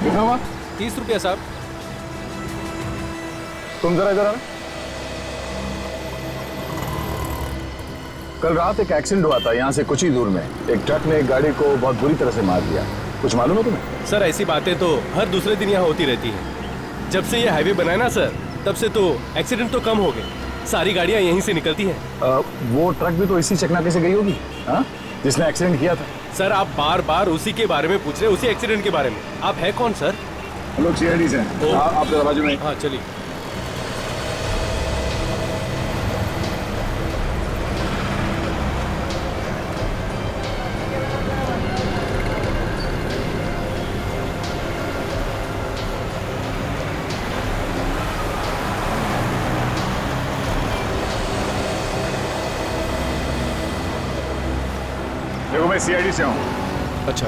कितना हुआ? 30 रुपया साहब। तुम जरा इधर आना। कल रात एक एक्सीडेंट हुआ था यहाँ से कुछ ही दूर में। एक ट्रक ने एक गाड़ी को बहुत बुरी तरह से मार दिया। कुछ मालूम है तुम्हें? सर ऐसी बातें तो हर दूसरे दिन यहाँ होती रहती हैं। जब से ये हाईवे बनाया ना सर, तब से तो एक्सीडेंट तो कम हो गए। सारी गाड़ियाँ यहीं से निकलती हैं। वो ट्रक भी तो इसी चकनाके से गई होगी, हाँ, जिसने एक्सीडेंट किया था। सर आप बार बार उसी के बारे में पूछ रहे हैं, उसी एक्सीडेंट के बारे में। आप है कौन सर? हम लोग सीआईडी से हैं। आप जरा बाजू में। हाँ चलिए। देखो मैं सीआईडी से हूँ। अच्छा।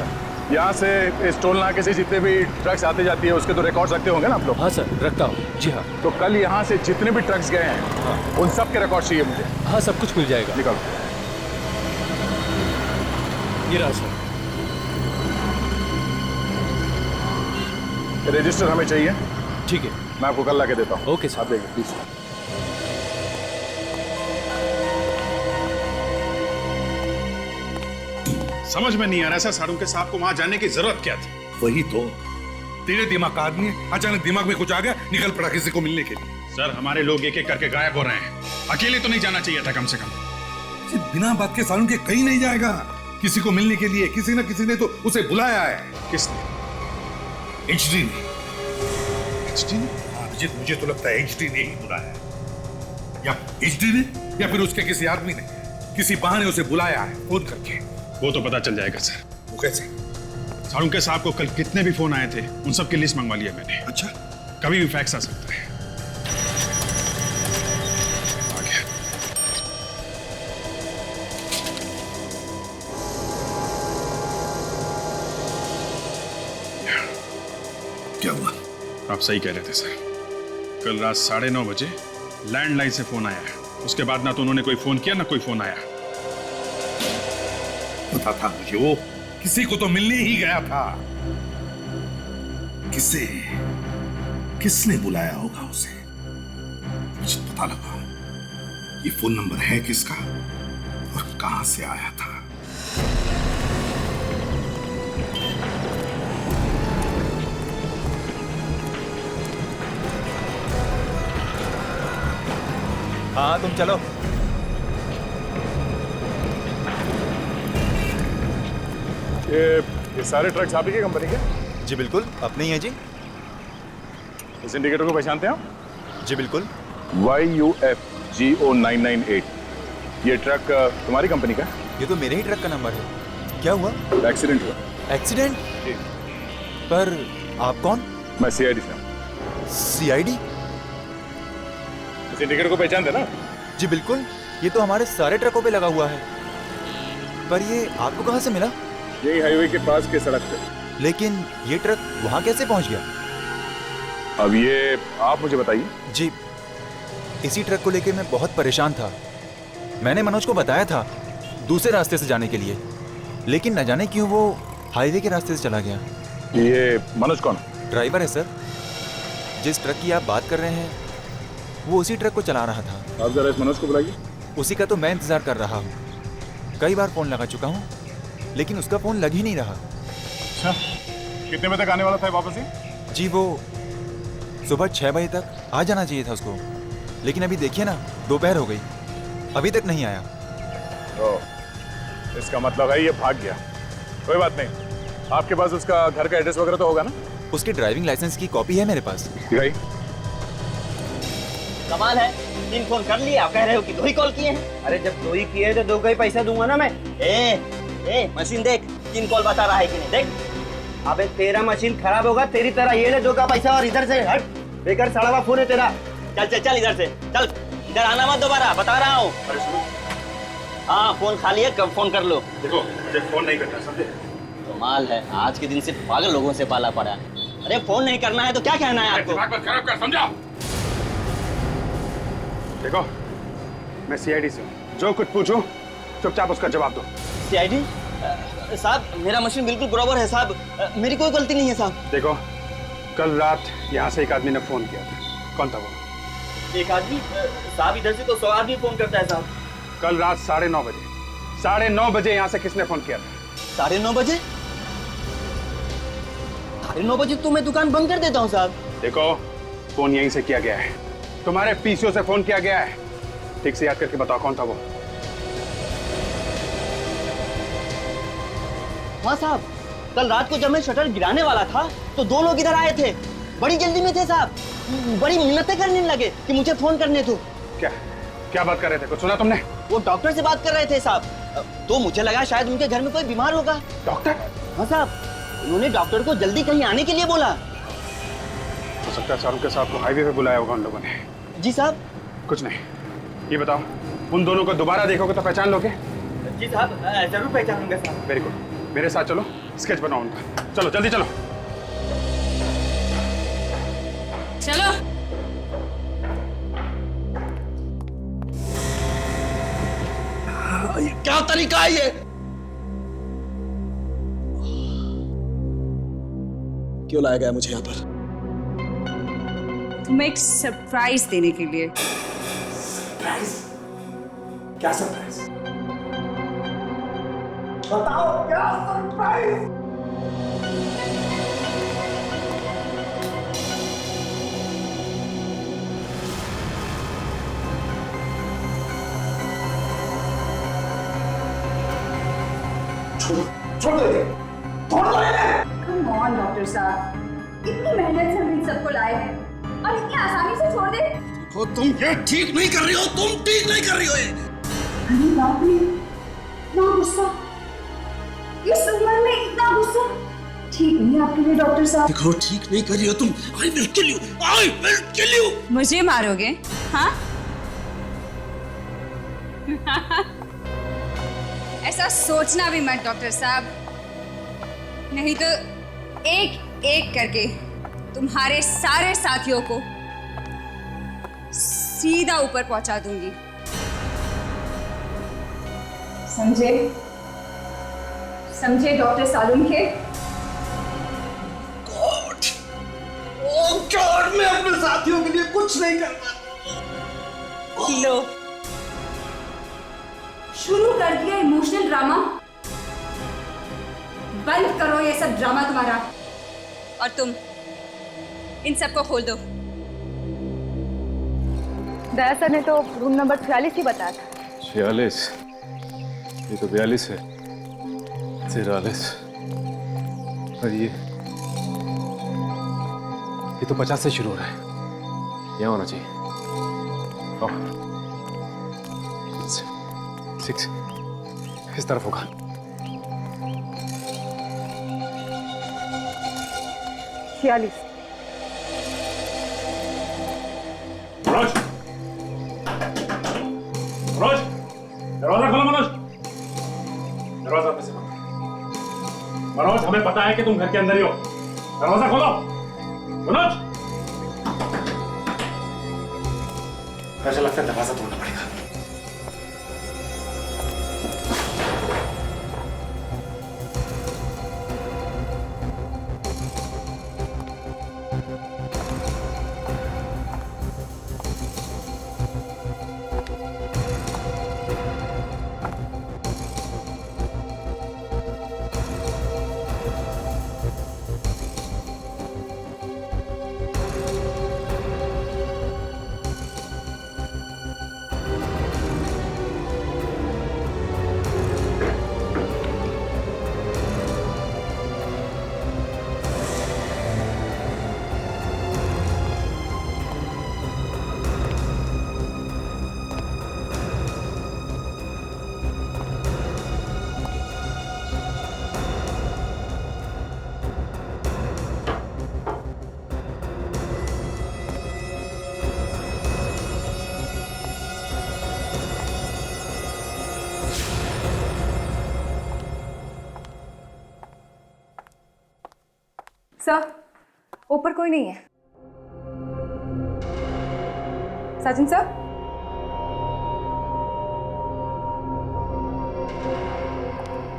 यहाँ से इस टोल नाके से जितने भी ट्रक्स आते जाती है उसके तो रिकॉर्ड रखते होंगे ना आप लोग? हाँ सर रखता हूँ। जी हाँ। तो कल यहाँ से जितने भी ट्रक्स गए हैं, हाँ, उन सब के रिकॉर्ड चाहिए मुझे। हाँ सब कुछ मिल जाएगा। निकालो। ये रहा सर। रजिस्टर हमें चाहिए। ठीक है, मैं आपको कल ला के देता हूँ। Okay sir. आप देखिए प्लीज। समझ में नहीं आ रहा सर, साड़ू के साहब को वहां जाने की जरूरत क्या थी? वही तो, तेरे दिमाग का आदमी है, अचानक दिमाग में कुछ आ गया, निकल पड़ा किसी को मिलने के लिए। सर हमारे लोग एक एक करके गायब हो रहे हैं, अकेले तो नहीं जाना चाहिए था कम से कम। बिना बात के साड़ू के कहीं नहीं जाएगा किसी को मिलने के लिए। किसी न किसी ने तो उसे बुलाया है। किसने? एचडी ने। एचडी ने? हाँ अभिजीत, मुझे तो लगता है एचडी ने ही बुलाया है। या एचडी ने या फिर उसके किसी आदमी ने किसी बहाने उसे बुलाया है फोन करके। वो तो पता चल जाएगा सर। वो कैसे? साड़ू के साहब को कल कितने भी फोन आए थे उन सब की लिस्ट मंगवा लिया मैंने। अच्छा। कभी भी फैक्स आ सकता है। आ गया। क्या हुआ? आप सही कह रहे थे सर। कल रात 9:30 बजे लैंडलाइन से फोन आया है। उसके बाद ना तो उन्होंने कोई फोन किया ना कोई फोन आया। पता था मुझे, वो किसी को तो मिलने ही गया था। किसने बुलाया होगा उसे? मुझे पता लगा ये फोन नंबर है किसका और कहां से आया था। हाँ तुम चलो। ये सारे ट्रक्स आप ही की कंपनी के? जी बिल्कुल, अपने ही है जी। इस इंडिकेटर को पहचानते हैं आप? जी बिल्कुल। YUFGO998। ये ट्रक तुम्हारी कंपनी का? ये तो मेरे ही ट्रक का नंबर है। क्या हुआ? एक्सीडेंट हुआ। एक्सीडेंट? पर आप कौन? मैं सीआईडी से हूँ। सीआईडी? इस इंडिकेटर को पहचानते ना? जी बिल्कुल, ये तो हमारे सारे ट्रकों पे लगा हुआ है। पर ये आपको कहाँ से मिला? यही हाईवे के पास के सड़क पे। लेकिन ये ट्रक वहाँ कैसे पहुँच गया? अब ये आप मुझे बताइए। जी, इसी ट्रक को लेकर मैं बहुत परेशान था। मैंने मनोज को बताया था दूसरे रास्ते से जाने के लिए, लेकिन न जाने क्यों वो हाईवे के रास्ते से चला गया। ये मनोज कौन? ड्राइवर है सर। जिस ट्रक की आप बात कर रहे हैं वो उसी ट्रक को चला रहा था। आप जरा इस मनोज को बुलाइए। उसी का तो मैं इंतजार कर रहा हूँ। कई बार फोन लगा चुका हूँ लेकिन उसका फोन लग ही नहीं रहा। अच्छा, कितने बजे तक आने वाला था वापस? जी वो सुबह 6 बजे तक आ जाना चाहिए था उसको, लेकिन अभी देखिए ना, दोपहर हो गई, अभी तक नहीं आया। इसका मतलब है ये भाग गया। कोई बात नहीं, आपके पास उसका घर का एड्रेस वगैरह तो होगा ना? उसके ड्राइविंग लाइसेंस की कॉपी है मेरे पास। कमाल है, 3 फोन कर लिए, आप कह रहे हो कि 2 ही कॉल किए हैं। अरे जब 2 ही किए तो 2 का ही पैसा दूंगा ना मैं। ए मशीन देख, 3 कॉल बता रहा है कि नहीं, देख। अबे तेरा मशीन खराब होगा, तेरी तरह ये ले 2 का पैसा और इधर से हट। बेकार सड़ा हुआ फोन है तेरा। चल चल चल इधर से, चल इधर आना मत दोबारा, बता रहा हूँ। हाँ फोन खाली है, कब फोन कर लो। देखो मुझे फोन नहीं करना, समझे? कमाल है, आज के दिन से पागल लोगों से पाला पड़ा है। अरे फोन नहीं करना है तो क्या कहना है आपको? दिमाग मत खराब कर, समझा? देखो मैं सीआईडी से हूँ, जो कुछ पूछूं चुपचाप उसका जवाब दो। सीआईडी? साहब मेरा मशीन बिल्कुल बराबर है साहब, मेरी कोई गलती नहीं है साहब। देखो कल रात यहाँ से एक आदमी ने फोन किया था। कौन था वो? एक आदमी साहब इधर से तो 100 आदमी फोन करता है साहब। कल रात 9:30 बजे 9:30 बजे यहाँ से किसने फोन किया था? 9:30 बजे? 9:30 बजे तो मैं दुकान बंद कर देता हूँ साहब। देखो, फोन यहीं से किया गया है, तुम्हारे पीसीओ से फोन किया गया है। ठीक से याद करके बताओ कौन था वो। हाँ साहब, कल रात को जब मैं शटर गिराने वाला था तो 2 लोग इधर आए थे, बड़ी जल्दी में थे साहब, बड़ी मिन्नतें करने लगे कि मुझे फोन करने दो। क्या बात कर रहे थे? कुछ सुना तुमने? वो डॉक्टर से बात कर रहे थे साहब, तो मुझे लगा शायद उनके घर में कोई बीमार होगा। डॉक्टर? हाँ साहब, उन्होंने डॉक्टर को जल्दी कहीं आने के लिए बोला। हो सकता है शाहरुख के साहब को हाईवे पे बुलाया होगा उन लोगों ने। जी साहब। कुछ नहीं, ये बताओ, उन दोनों को दोबारा देखोगे तो पहचान लोगे? जी साहब, जरूर पहचानूंगा साहब। वेरी गुड, मेरे साथ चलो, स्केच बनाओ उनका। चलो जल्दी चलो। चलो। ये क्या तरीका है ये? क्यों लाया गया मुझे यहाँ पर? तुम्हें एक सरप्राइज देने के लिए। सरप्राइज? क्या सरप्राइज? बताओ क्या सरप्राइज? छोड़ दो इन्हें, छोड़ दो इन्हें। कम ऑन डॉक्टर साहब, इतनी मेहनत से हम इन सबको लाए हैं और इतनी आसानी से छोड़ दे? देखो, तुम ये ठीक नहीं कर रही हो, तुम ठीक नहीं कर रही हो ये। अरे बाप रे, इतना गुस्सा, इस उम्र में इतना गुस्सा ठीक नहीं आपके लिए डॉक्टर साहब। देखो, ठीक नहीं कर रही हो तुम। I will kill you, I will kill you। मुझे मारोगे? हाँ? ऐसा सोचना भी मत डॉक्टर साहब, नहीं तो एक एक करके तुम्हारे सारे साथियों को सीधा ऊपर पहुंचा दूंगी, समझे? समझे डॉक्टर सालुंखे? गॉड, ओह गॉड, मैं अपने साथियों के लिए कुछ नहीं कर पाता। लो, शुरू कर दिया इमोशनल ड्रामा। बंद करो ये सब ड्रामा तुम्हारा, और तुम इन सबको खोल दो। दया सर ने तो रूम नंबर 46 ही बताया था। 46? ये तो 42 है। 43 और ये तो 50 से शुरू हो रहा है। यहाँ होना चाहिए। 6 इस तरफ होगा। मनोज, मनोज, दरवाजा खोलो मनोज। दरवाजा अपने से बंद। मनोज, हमें पता है कि तुम घर के अंदर ही हो। दरवाजा खोलो मनोज। ऐसा लगता है दरवाजा तोड़ना पड़ेगा। सर, ऊपर कोई नहीं है। साजन सर?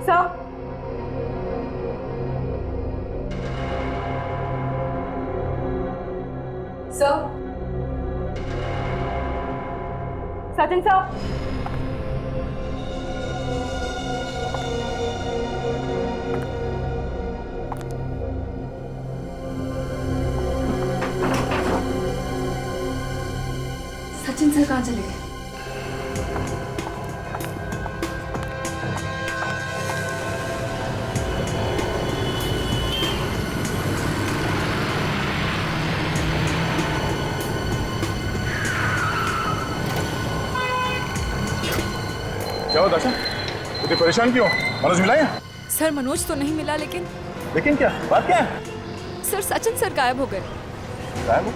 सर? सर? सचिन साहब, सचिन सर कहाँ चले गए? क्या हुआ दाशा? इतनी परेशान क्यों? मनोज मिला है? सर मनोज तो नहीं मिला, लेकिन क्या बात क्या है? सर सचिन सर गायब हो गए। गायब हो?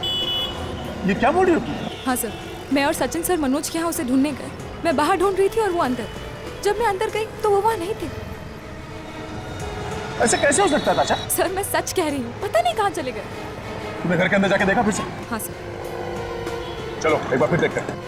ये क्या बोल रही हो तुम? हाँ सर, मैं और सचिन सर मनोज के यहाँ उसे ढूंढने गए। मैं बाहर ढूंढ रही थी और वो अंदर। जब मैं अंदर गई तो वो वहाँ नहीं थे। ऐसे कैसे हो सकता है दाशा? सर मैं सच कह रही हूँ, पता नहीं कहाँ चले गए। तुमने घर के अंदर जाके देखा फिर से? हाँ सर। चलो एक बार फिर देखते हैं।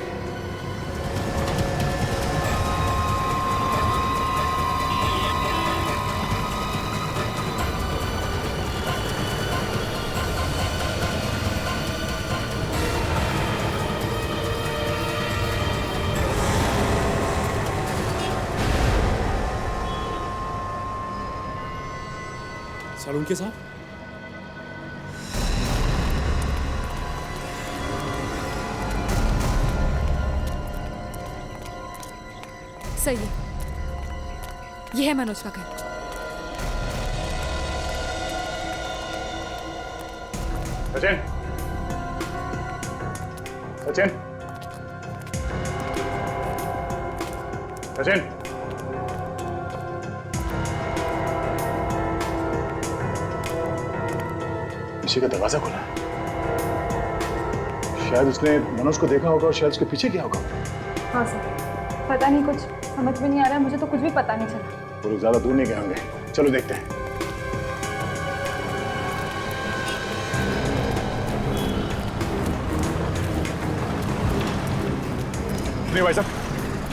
सालुंखे साहब, सही है, ये है मनोज का घर। सचिन, सचिन, सचिन, पीछे का दरवाजा खुला है। शायद उसने मनोज को देखा होगा और शायद उसके पीछे गया होगा। हाँ सर, पता नहीं, कुछ समझ में नहीं आ रहा है, मुझे तो कुछ भी पता नहीं चला। वो लोग ज्यादा दूर नहीं गए होंगे, चलो देखते हैं। नहीं भाई साहब,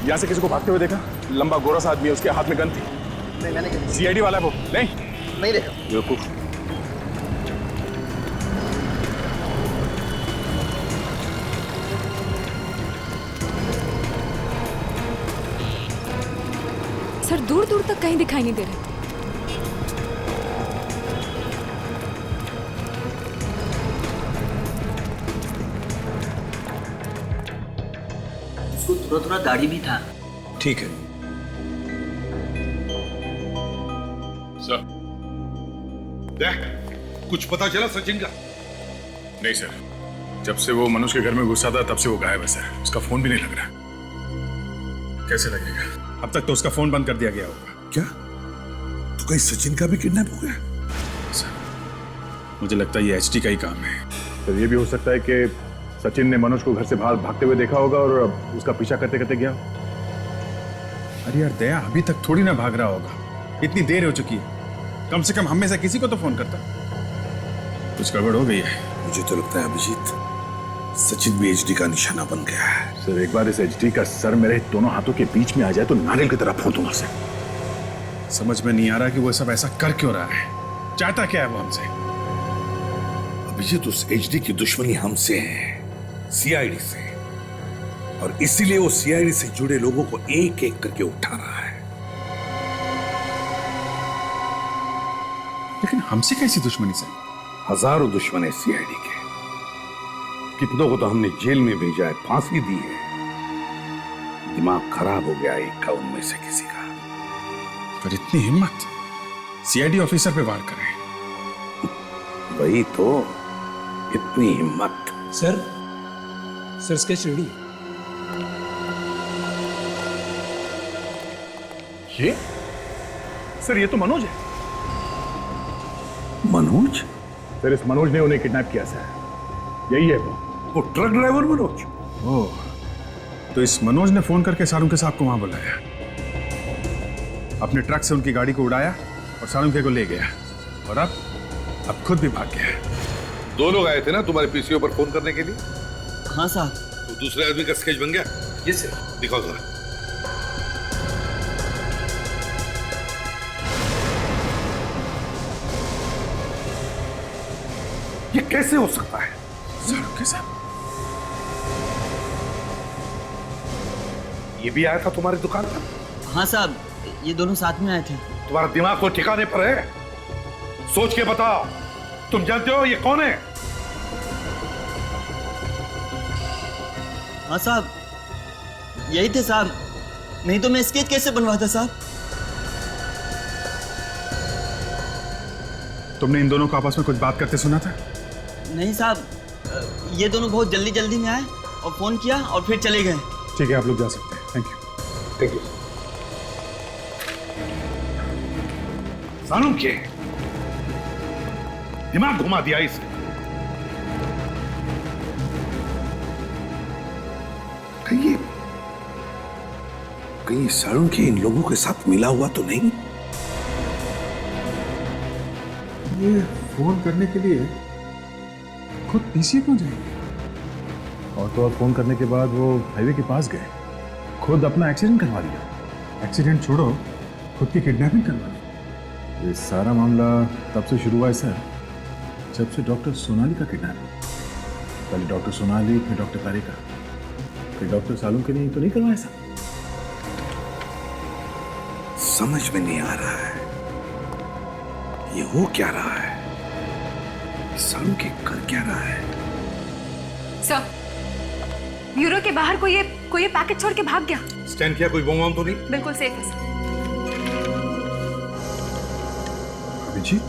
यहाँ से किसी को भागते हुए देखा? लंबा गोरा सा आदमी है, उसके हाथ में गन थी। नहीं, मैंने सीआईडी वाला है वो। नहीं देखा। बेवकूफ। सर दूर दूर तक कहीं दिखाई नहीं दे रहे। उसको थोड़ा थोड़ा दाढ़ी भी था। ठीक है सर, देख कुछ पता चला सचिन का? नहीं सर, जब से वो मनोज के घर में घुसा था तब से वो गायब है सर। उसका फोन भी नहीं लग रहा। कैसे लगेगा? अब तक तो उसका फोन बंद कर दिया गया होगा। क्या? तो कहीं सचिन का भी किडनैप हो गया? सर, मुझे लगता है ये एचडी का ही काम है। सर, ये भी हो सकता है कि सचिन ने मनोज को घर से बाहर भागते हुए देखा होगा और उसका पीछा करते करते गया। अरे यार दया, अभी तक थोड़ी ना भाग रहा होगा, इतनी देर हो चुकी है। कम से कम हम में से किसी को तो फोन करता। कुछ गड़बड़ हो गई है। मुझे तो लगता है अभिजीत, सचिन भी एचडी का निशाना बन गया है। सर, एक बार इस एचडी का सर मेरे दोनों हाथों के बीच में आ जाए तो नारियल की तरह फोड़ दूंगा उसे। समझ में नहीं आ रहा कि वो सब ऐसा कर क्यों रहा है। चाहता क्या है वो हमसे? अभिजीत, उस एचडी की दुश्मनी हमसे है, सीआईडी से, और इसीलिए वो सीआईडी से जुड़े लोगों को एक एक करके उठा रहा है। लेकिन हमसे कैसी दुश्मनी सर? हजारों दुश्मन है सीआईडी के। कितनों को तो हमने जेल में भेजा है, फांसी दी है। दिमाग खराब हो गया एक का उनमें से किसी का। पर इतनी हिम्मत सीआईडी ऑफिसर पे वार करे? वही तो, इतनी हिम्मत। Sir sketch ready. ये सर, ये तो मनोज है। मनोज? सर, इस मनोज ने उन्हें किडनैप किया सर। यही है वो ट्रक ड्राइवर मनोज। ओह, तो इस मनोज ने फोन करके सालुंखे साहब को वहां बुलाया, अपने ट्रक से उनकी गाड़ी को उड़ाया और सालुंखे को ले गया, और अब खुद भी भाग गया। दो लोग आए थे ना तुम्हारे पीसीओ पर फोन करने के लिए? हाँ साहब। तो दूसरे आदमी का स्केच बन गया? Yes sir. दिखाओ जरा। ये कैसे हो सकता है? सालुंखे साहब, ये भी आया था तुम्हारी दुकान पर? हाँ साहब, ये दोनों साथ में आए थे। तुम्हारा दिमाग तो ठिकाने पर है? सोच के बताओ, तुम जानते हो ये कौन है? हाँ साहब, यही थे साहब, नहीं तो मैं स्केच कैसे बनवाता साहब। तुमने इन दोनों को आपस में कुछ बात करते सुना था? नहीं साहब, ये दोनों बहुत जल्दी जल्दी में आए और फोन किया और फिर चले गए। ठीक है, आप लोग जा सकते हैं। Thank you. Thank you. सालूम के दिमाग घुमा दिया इसे। कहीं सालूम के इन लोगों के साथ मिला हुआ तो नहीं? ये फोन करने के लिए खुद पीछे क्यों जाएंगे? और तो और फोन करने के बाद वो हाईवे के पास गए, खुद अपना एक्सीडेंट करवा लिया। एक्सीडेंट छोड़ो, खुद की किडनैपिंग करवा ली। ये सारा मामला तब से शुरू हुआ है सर, जब से डॉक्टर सोनाली का किडनैप। पहले डॉक्टर सोनाली, फिर डॉक्टर तारिका, फिर डॉक्टर सालूम के लिए तो नहीं करवाया सर? समझ में नहीं आ रहा है ये हो क्या रहा है, सालूम के कर क्या रहा है। सर, ब्यूरो के बाहर कोई ये पैकेट छोड़ के भाग गया। स्टैंड किया, कोई बम तो नहीं? बिल्कुल सेफ है सर। अभिजीत,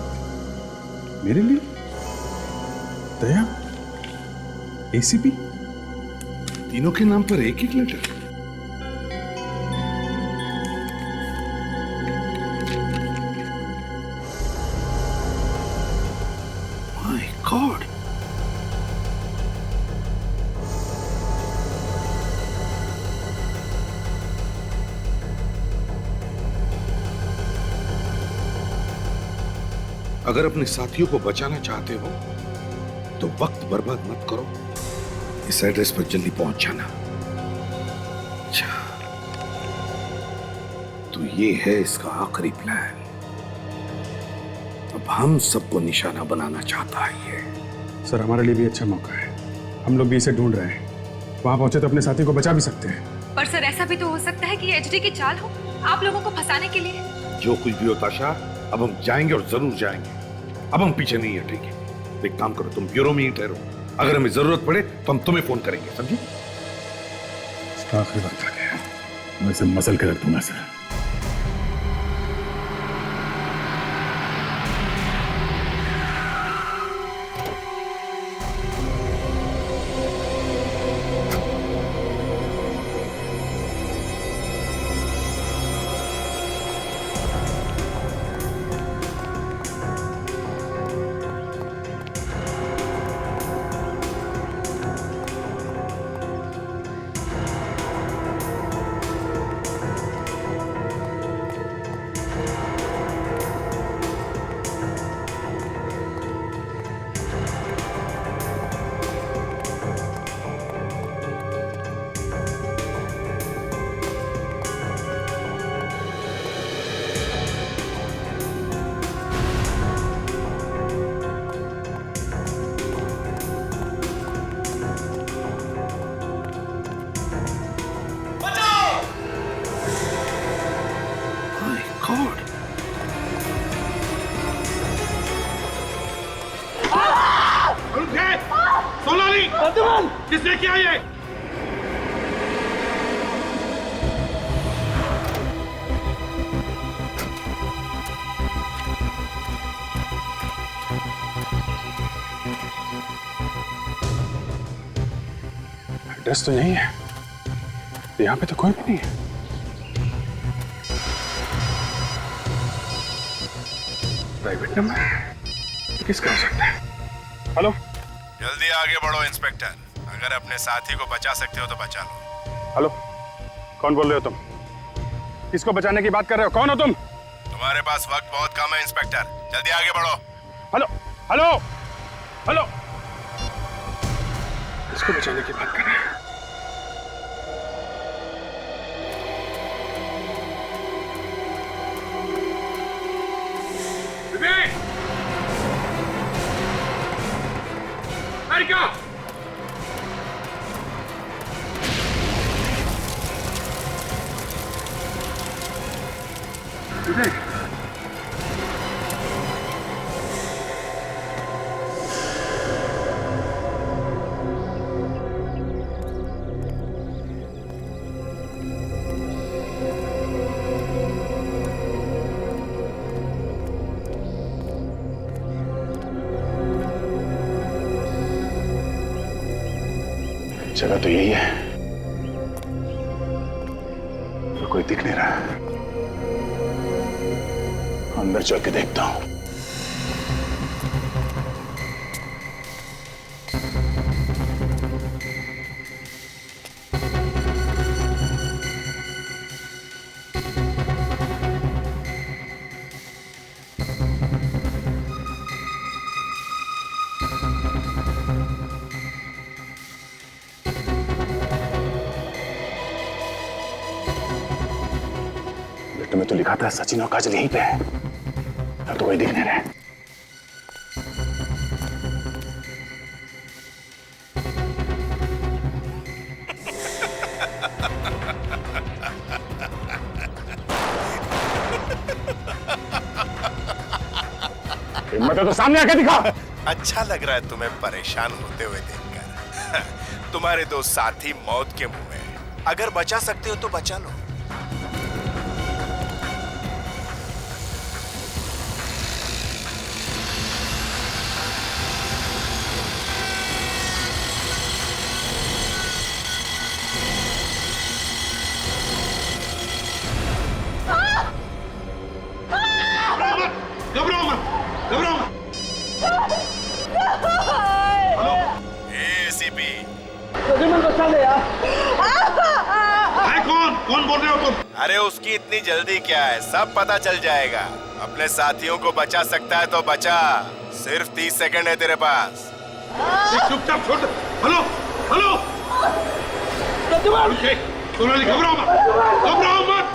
मेरे लिए दया, एसीपी, तीनों के नाम पर एक एक लेटर। माय गॉड, अगर अपने साथियों को बचाना चाहते हो तो वक्त बर्बाद मत करो, इस एड्रेस पर जल्दी पहुंच जाना। अच्छा, तो ये है इसका आखिरी प्लान। अब हम सबको निशाना बनाना चाहता है ये। सर, हमारे लिए भी अच्छा मौका है, हम लोग भी इसे ढूंढ रहे हैं। वहां पहुंचे तो अपने साथी को बचा भी सकते हैं। पर सर, ऐसा भी तो हो सकता है कि एचडी की चाल हो, आप लोगों को फंसाने के लिए। जो कुछ भी हो ताशा, अब हम जाएंगे और जरूर जाएंगे। अब हम पीछे नहीं हटेंगे। एक काम करो, तुम ब्यूरो में ही ठहरो, अगर हमें जरूरत पड़े तो हम तुम्हें फोन करेंगे, समझी? आखिरी वक्त आ गया, मैं इसे मसल के रख दूंगा सर। किसने किया ये? एड्रेस तो यही है, यहाँ पे तो कोई भी नहीं है। प्राइवेट नंबर किसका हो सकता है? हेलो, जल्दी आगे बढ़ो इंस्पेक्टर, अगर अपने साथी को बचा सकते हो तो बचा लो। हेलो, कौन बोल रहे हो तुम? किसको बचाने की बात कर रहे हो? कौन हो तुम? तुम्हारे पास वक्त बहुत कम है इंस्पेक्टर, जल्दी आगे बढ़ो। हेलो हेलो हेलो, किसको बचाने की बात कर रहे हैं? तारिका! जगह तो यही है, पर कोई दिख नहीं रहा। अंदर चल के देखता हूं। में तो लिखा था सचिन और काजल यहीं पे है, अब तो कोई दिख नहीं रहा है। हिम्मत है तो सामने आके दिखा। अच्छा लग रहा है तुम्हें परेशान होते हुए देखकर। तुम्हारे दो साथी मौत के मुंह में, अगर बचा सकते हो तो बचा लो। घबराओ मत, घबराओ मत। Hello, ACP. बचा ले यार। है कौन बोल रहे हो तुम? अरे उसकी इतनी जल्दी क्या है, सब पता चल जाएगा। अपने साथियों को बचा सकता है तो बचा, सिर्फ 30 सेकंड है तेरे पास। चुपचाप छोड़। हेलो हेलो, सोनाली घबराओ मत, घबराओ मत।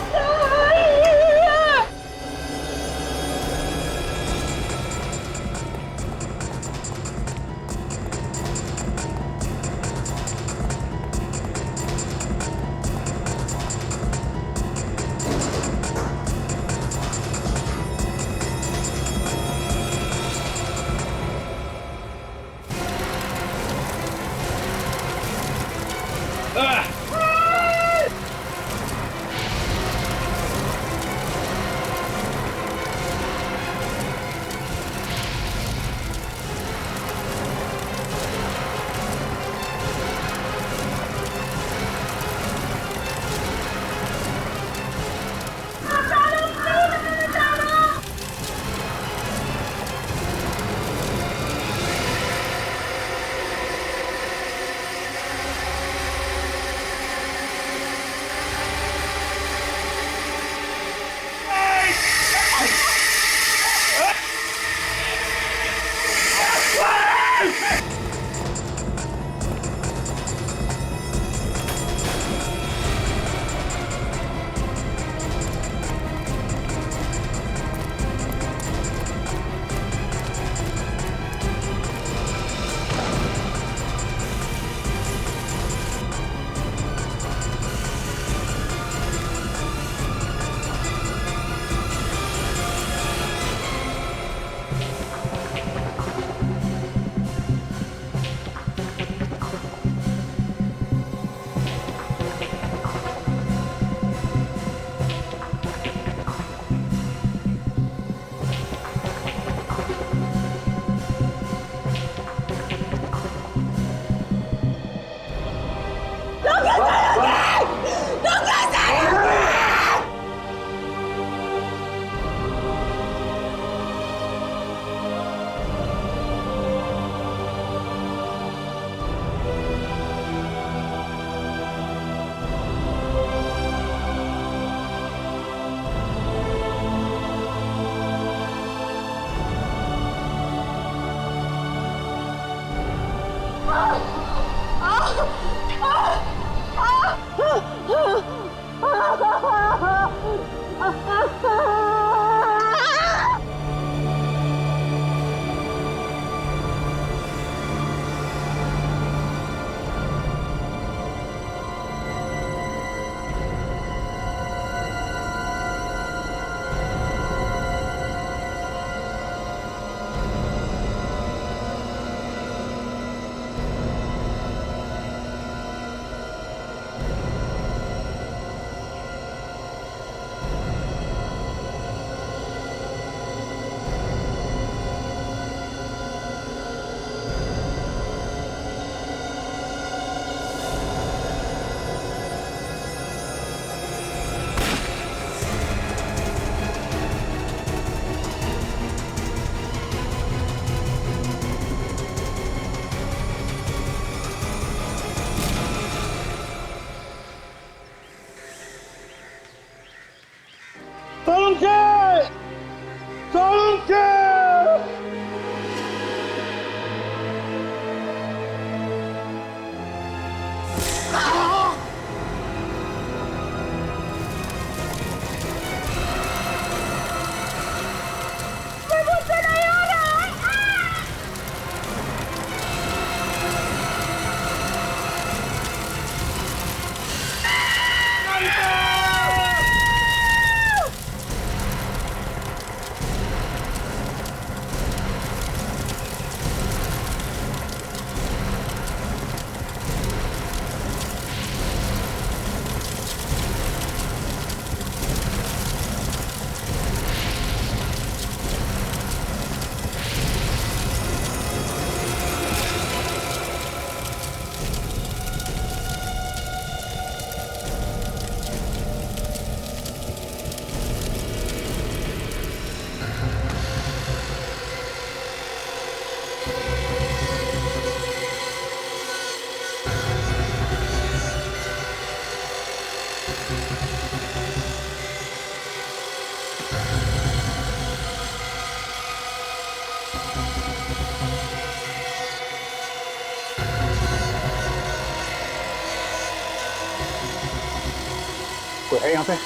कोई है यहाँ पे?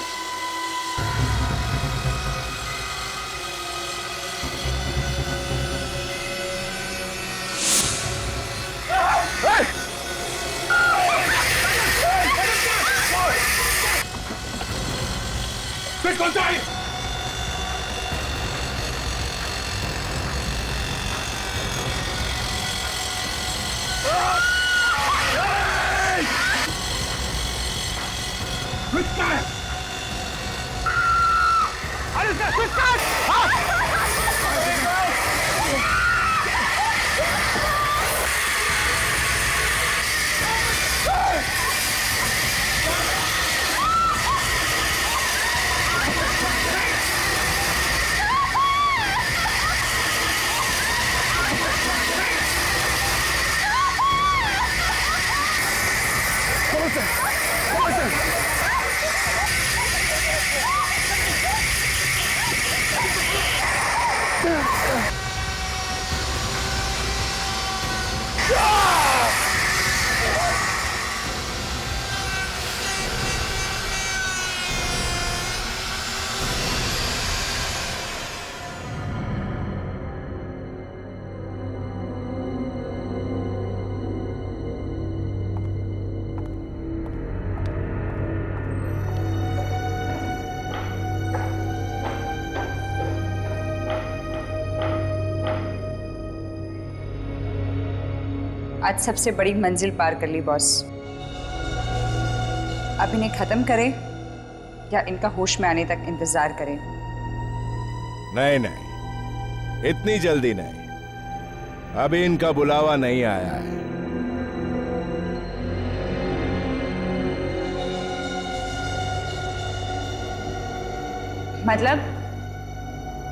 कौन सा है? आज सबसे बड़ी मंजिल पार कर ली बॉस। अब इन्हें खत्म करें या इनका होश में आने तक इंतजार करें? नहीं नहीं, इतनी जल्दी नहीं। अभी इनका बुलावा नहीं आया है। मतलब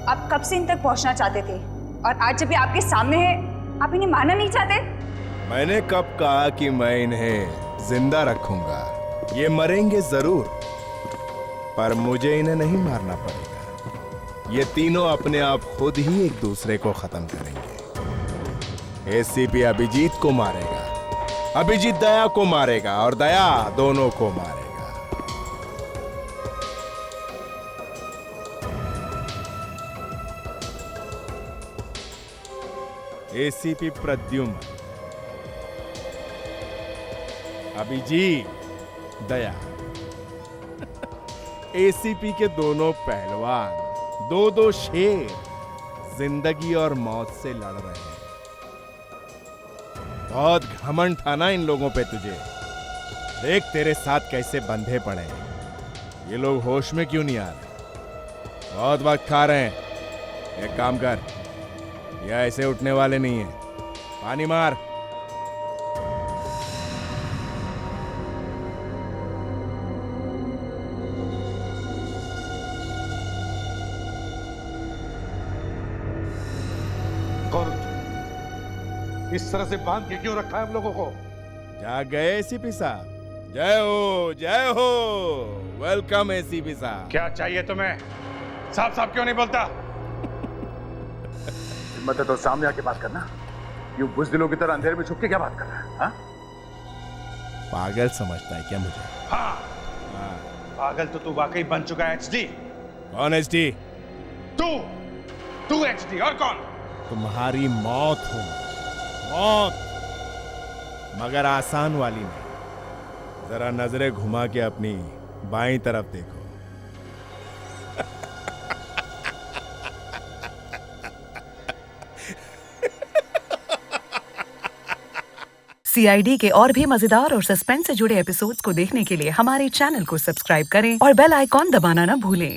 आप कब से इन तक पहुंचना चाहते थे और आज जब ये आपके सामने है आप इन्हें मारना नहीं चाहते? मैंने कब कहा कि मैं इन्हें जिंदा रखूंगा? ये मरेंगे जरूर, पर मुझे इन्हें नहीं मारना पड़ेगा। ये तीनों अपने आप खुद ही एक दूसरे को खत्म करेंगे। एसीपी अभिजीत को मारेगा, अभिजीत दया को मारेगा और दया दोनों को मारेगा। एसीपी प्रद्युम्न, अभिजीत, दया, एसीपी के दोनों पहलवान, दो शेर जिंदगी और मौत से लड़ रहे हैं। बहुत घमंड था ना इन लोगों पे तुझे। देख तेरे साथ कैसे बंधे पड़े हैं। ये लोग होश में क्यों नहीं आ रहे? बहुत वक्त खा रहे हैं। एक काम कर, ये ऐसे उठने वाले नहीं है। पानी मार। इस तरह से बांध के क्यों रखा है हम लोगों को? जाग गए एसीपी साहब? जय हो, जय हो। वेलकम एसीपी साहब। क्या चाहिए तुम्हें? साफ साफ क्यों नहीं बोलता? हिम्मत है तो सामने आके बात करना। यूं बुज़दिलों की तरह अंधेरे में छुप के क्या बात कर रहा है? हाँ? पागल समझता है क्या मुझे? हाँ, पागल तो तू वाकई बन चुका है एचडी। कौन एचडी? तू एचडी, और कौन? तुम्हारी मौत हो, मौत, मगर आसान वाली नहीं। जरा नजरें घुमा के अपनी बाईं तरफ देखो। सीआईडी के और भी मजेदार और सस्पेंस से जुड़े एपिसोड्स को देखने के लिए हमारे चैनल को सब्सक्राइब करें और बेल आइकॉन दबाना ना भूलें।